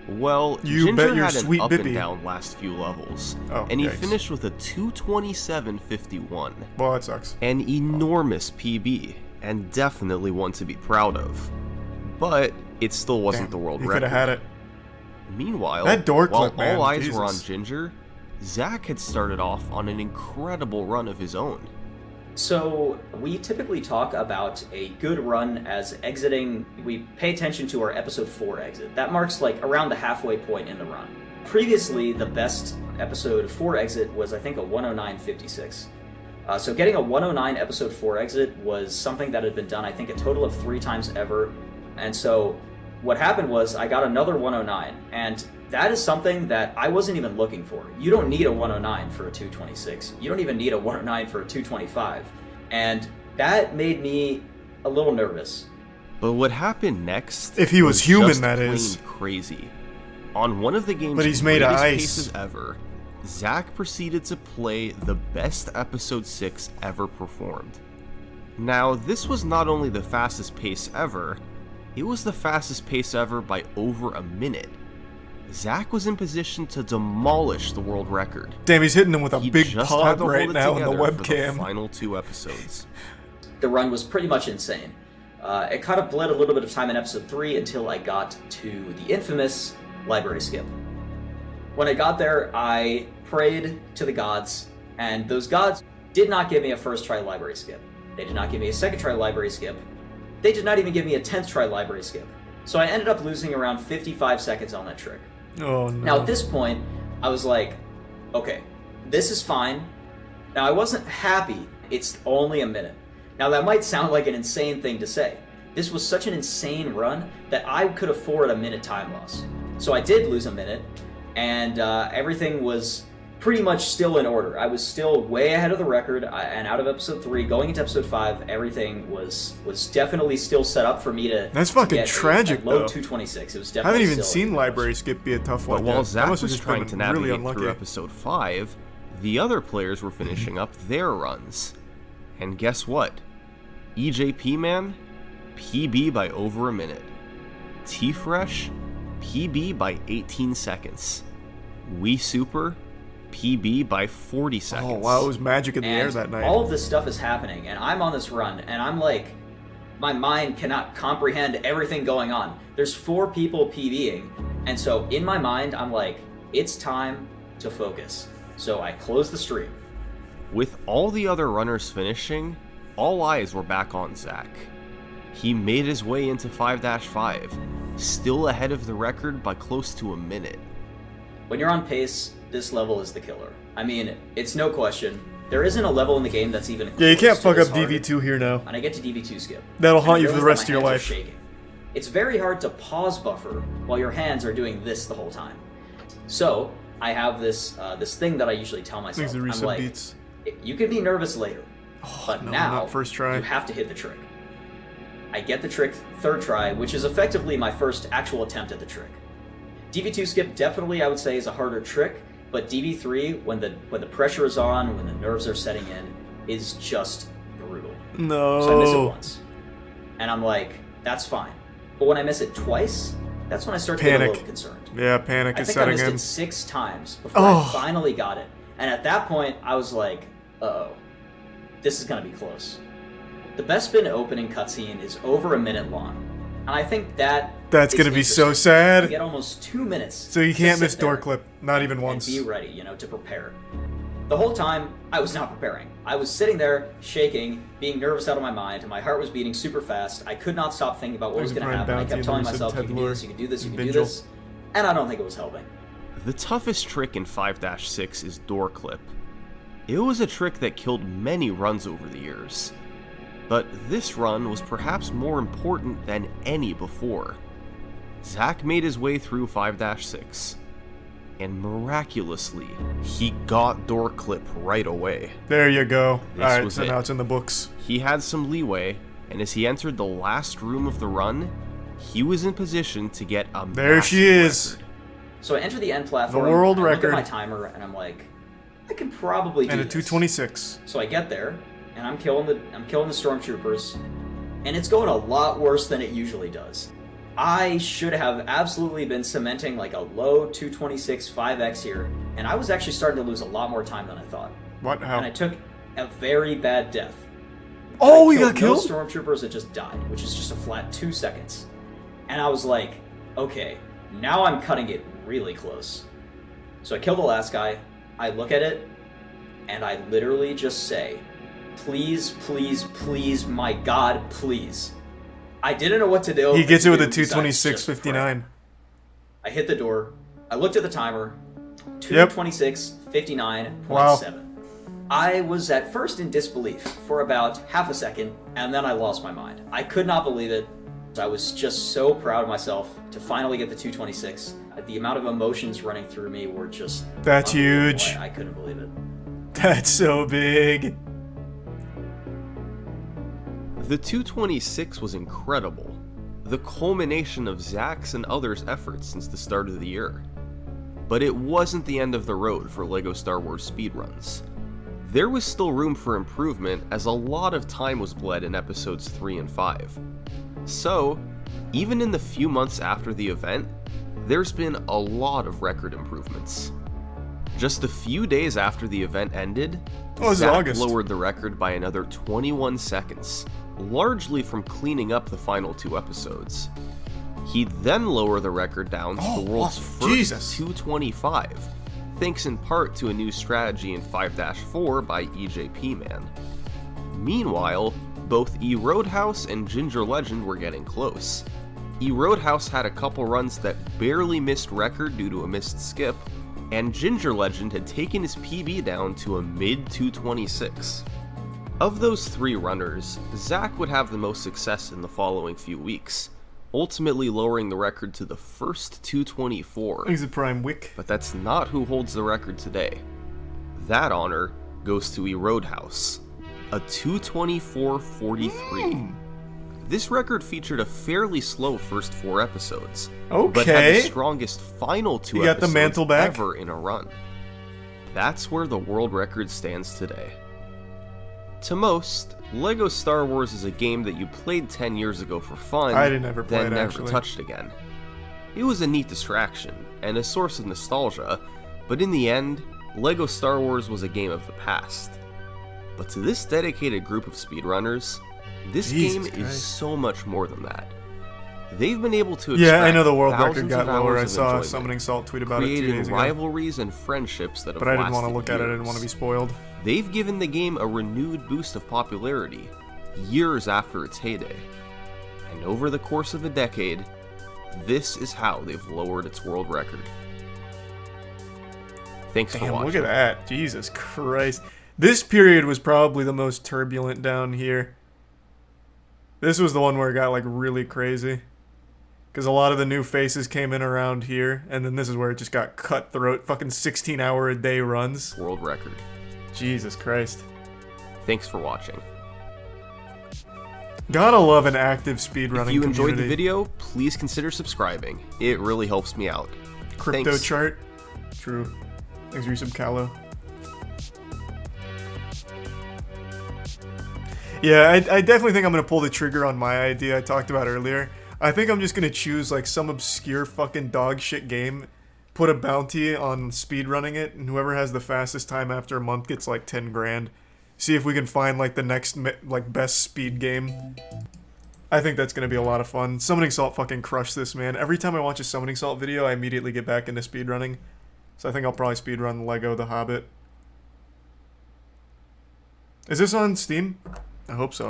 Well, You Ginger bet your had an sweet up bippy. and down last few levels, Oh, and he yikes. finished with a 227.51. Well, that sucks. An enormous PB, and definitely one to be proud of. But it still wasn't Damn, the world you record. could have had it. Meanwhile, That door while clip, man, all eyes were on Jesus. Ginger, Zach had started off on an incredible run of his own. So we typically talk about a good run as exiting. We pay attention to our episode 4 exit. That marks like around the halfway point in the run. Previously, the best episode 4 exit was I think a 109.56. So getting a 109 episode 4 exit was something that had been done I think a total of 3 times ever. And so what happened was I got another 109, and that is something that I wasn't even looking for. You don't need a 109 for a 226. You don't even need a 109 for a 225. And that made me a little nervous. But what happened next? If he was human, just that plain is. crazy. On one of the game's But he's made of greatest ice. paces ever, Zach proceeded to play the best episode 6 ever performed. Now, this was not only the fastest pace ever, it was the fastest pace ever by over a minute. Zach was in position to demolish the world record. Damn, he's hitting him with a He big just pod had to right hold it now in the together for webcam. the final 2 episodes. The run was pretty much insane. It kind of bled a little bit of time in episode 3 until I got to the infamous library skip. When I got there, I prayed to the gods, and those gods did not give me a first try library skip. They did not give me a second try library skip. They did not even give me a 10th try library skip. So I ended up losing around 55 seconds on that trick. Oh no. Now at this point, I was like, okay, this is fine. Now I wasn't happy, it's only a minute. Now that might sound like an insane thing to say. This was such an insane run that I could afford a minute time loss. So I did lose a minute, and everything was pretty much still in order. I was still way ahead of the record, and out of episode 3, going into episode 5, everything was definitely still set up for me to That's fucking get tragic, a low though. 226. It was I definitely haven't even still seen in library skip be a tough one But while yet. Zach That must have was just trying been to really navigate unlucky. through episode 5, the other players were finishing up their runs. And guess what? EJP Man, PB by over a minute. T-Fresh, PB by 18 seconds. Wii Super, PB by 40 seconds. Oh wow, it was magic in the air And that night. all of this stuff is happening, and I'm on this run, and I'm like, my mind cannot comprehend everything going on. There's 4 people PBing, and so in my mind, I'm like, it's time to focus. So I close the stream. With all the other runners finishing, all eyes were back on Zach. He made his way into 5-5, still ahead of the record by close to a minute. When you're on pace, this level is the killer. I mean, it's no question. There isn't a level in the game that's even Yeah, you close can't to fuck this up hard. DV2 here now. And I get to DV2 skip. That'll And haunt I you for the realize rest that of my your hands are life. shaking. It's very hard to pause buffer while your hands are doing this the whole time. So I have this this thing that I usually tell myself. Thanks to I'm reset like, beats. you can be nervous later, but no, now not first try. you have to hit the trick. I get the trick 3rd try, which is effectively my first actual attempt at the trick. DV2 skip definitely I would say is a harder trick, but DV3 when the pressure is on, when the nerves are setting in, is just brutal. No. So I miss it once, and I'm like, that's fine. But when I miss it twice, that's when I start to get a Panic. little concerned. Yeah, panic I is think I setting missed in. it 6 times before Oh. I finally got it. And at that point, I was like, uh-oh, this is going to be close. The best spin opening cutscene is over a minute long. And I think that's going to be so You sad. get almost 2 minutes. So you to can't sit miss door there clip, not even and once. be ready, to prepare. The whole time, I was not preparing. I was sitting there, shaking, being nervous out of my mind. My heart was beating super fast. I could not stop thinking about what was Thanks going to for happen. I Brian kept Bounty telling and the myself, you recent can do Ted this, you can do this, you and can do Vigil. this. And I don't think it was helping. The toughest trick in 5-6 is door clip. It was a trick that killed many runs over the years. But this run was perhaps more important than any before. Zach made his way through 5-6, and miraculously, he got door clip right away. There you go. This Alright, was so it. now it's in the books. He had some leeway, and as he entered the last room of the run, he was in position to get a There massive she is. record. So I enter the end platform. The world and I record. look at my timer, and I'm like, I can probably do And a this. 226. So I get there, and I'm killing the stormtroopers, and it's going a lot worse than it usually does. I should have absolutely been cementing like a low 226 5x here, and I was actually starting to lose a lot more time than I thought. What? How? And I took a very bad death. Oh, I he got killed? No stormtroopers that just died, which is just a flat 2 seconds. And I was like, okay, now I'm cutting it really close. So I kill the last guy, I look at it, and I literally just say, please, please, please, my God, please. I didn't know what to do. He gets it with a besides just 226.59. I hit the door. I looked at the timer. 226.59.7. Wow. I was at first in disbelief for about half a second, and then I lost my mind. I could not believe it. I was just so proud of myself to finally get the 226. The amount of emotions running through me were just... That's huge. I couldn't believe it. That's so big. The 226 was incredible, the culmination of Zach's and others' efforts since the start of the year. But it wasn't the end of the road for LEGO Star Wars speedruns. There was still room for improvement as a lot of time was bled in episodes 3 and 5. So, even in the few months after the event, there's been a lot of record improvements. Just a few days after the event ended, Zach August. lowered the record by another 21 seconds, largely from cleaning up the final 2 episodes. He'd then lower the record down to the world's first Jesus. 225, thanks in part to a new strategy in 5-4 by EJP Man. Meanwhile, both E Roadhouse and Ginger Legend were getting close. E Roadhouse had a couple runs that barely missed record due to a missed skip, and Ginger Legend had taken his PB down to a mid-226. Of those 3 runners, Zach would have the most success in the following few weeks, ultimately lowering the record to the first 224. He's a prime wick. But that's not who holds the record today. That honor goes to E Roadhouse, a 224.43. This record featured a fairly slow first 4 episodes, but had the Okay. strongest final 2 You got the episodes mantle back? ever in a run. That's where the world record stands today. To most, LEGO Star Wars is a game that you played 10 years ago for fun, I didn't ever play then it, never actually. touched again. It was a neat distraction, and a source of nostalgia, but in the end, LEGO Star Wars was a game of the past. But to this dedicated group of speedrunners, this Jesus game is Christ. so much more than that. They've been able to Yeah, I extract know the world record thousands got of lower. hours I of saw enjoyment, Summoning Salt tweet about it 2 creating days ago. rivalries and friendships that have But I didn't want to lasted look at it. I didn't years. want to be spoiled. They've given the game a renewed boost of popularity, years after its heyday. And over the course of a decade, this is how they've lowered its world record. Thanks for Damn, watching. look at that. Jesus Christ. This period was probably the most turbulent down here. This was the one where it got, like, really crazy. Because a lot of the new faces came in around here, and then this is where it just got cutthroat. Fucking 16-hour-a-day runs. World record. Jesus Christ. Thanks for watching. Gotta love an active speedrunning If you enjoyed the community. video, please consider subscribing. It really helps me out. Crypto Thanks. chart. True. Thanks for your sub, Callow. Yeah, I definitely think I'm gonna pull the trigger on my idea I talked about earlier. I think I'm just gonna choose like some obscure fucking dog shit game, put a bounty on speedrunning it, and whoever has the fastest time after a month gets like 10 grand. See if we can find like the next like best speed game. I think that's gonna be a lot of fun. Summoning Salt fucking crushed this, man. Every time I watch a Summoning Salt video, I immediately get back into speedrunning. So I think I'll probably speedrun Lego The Hobbit. Is this on Steam? I hope so.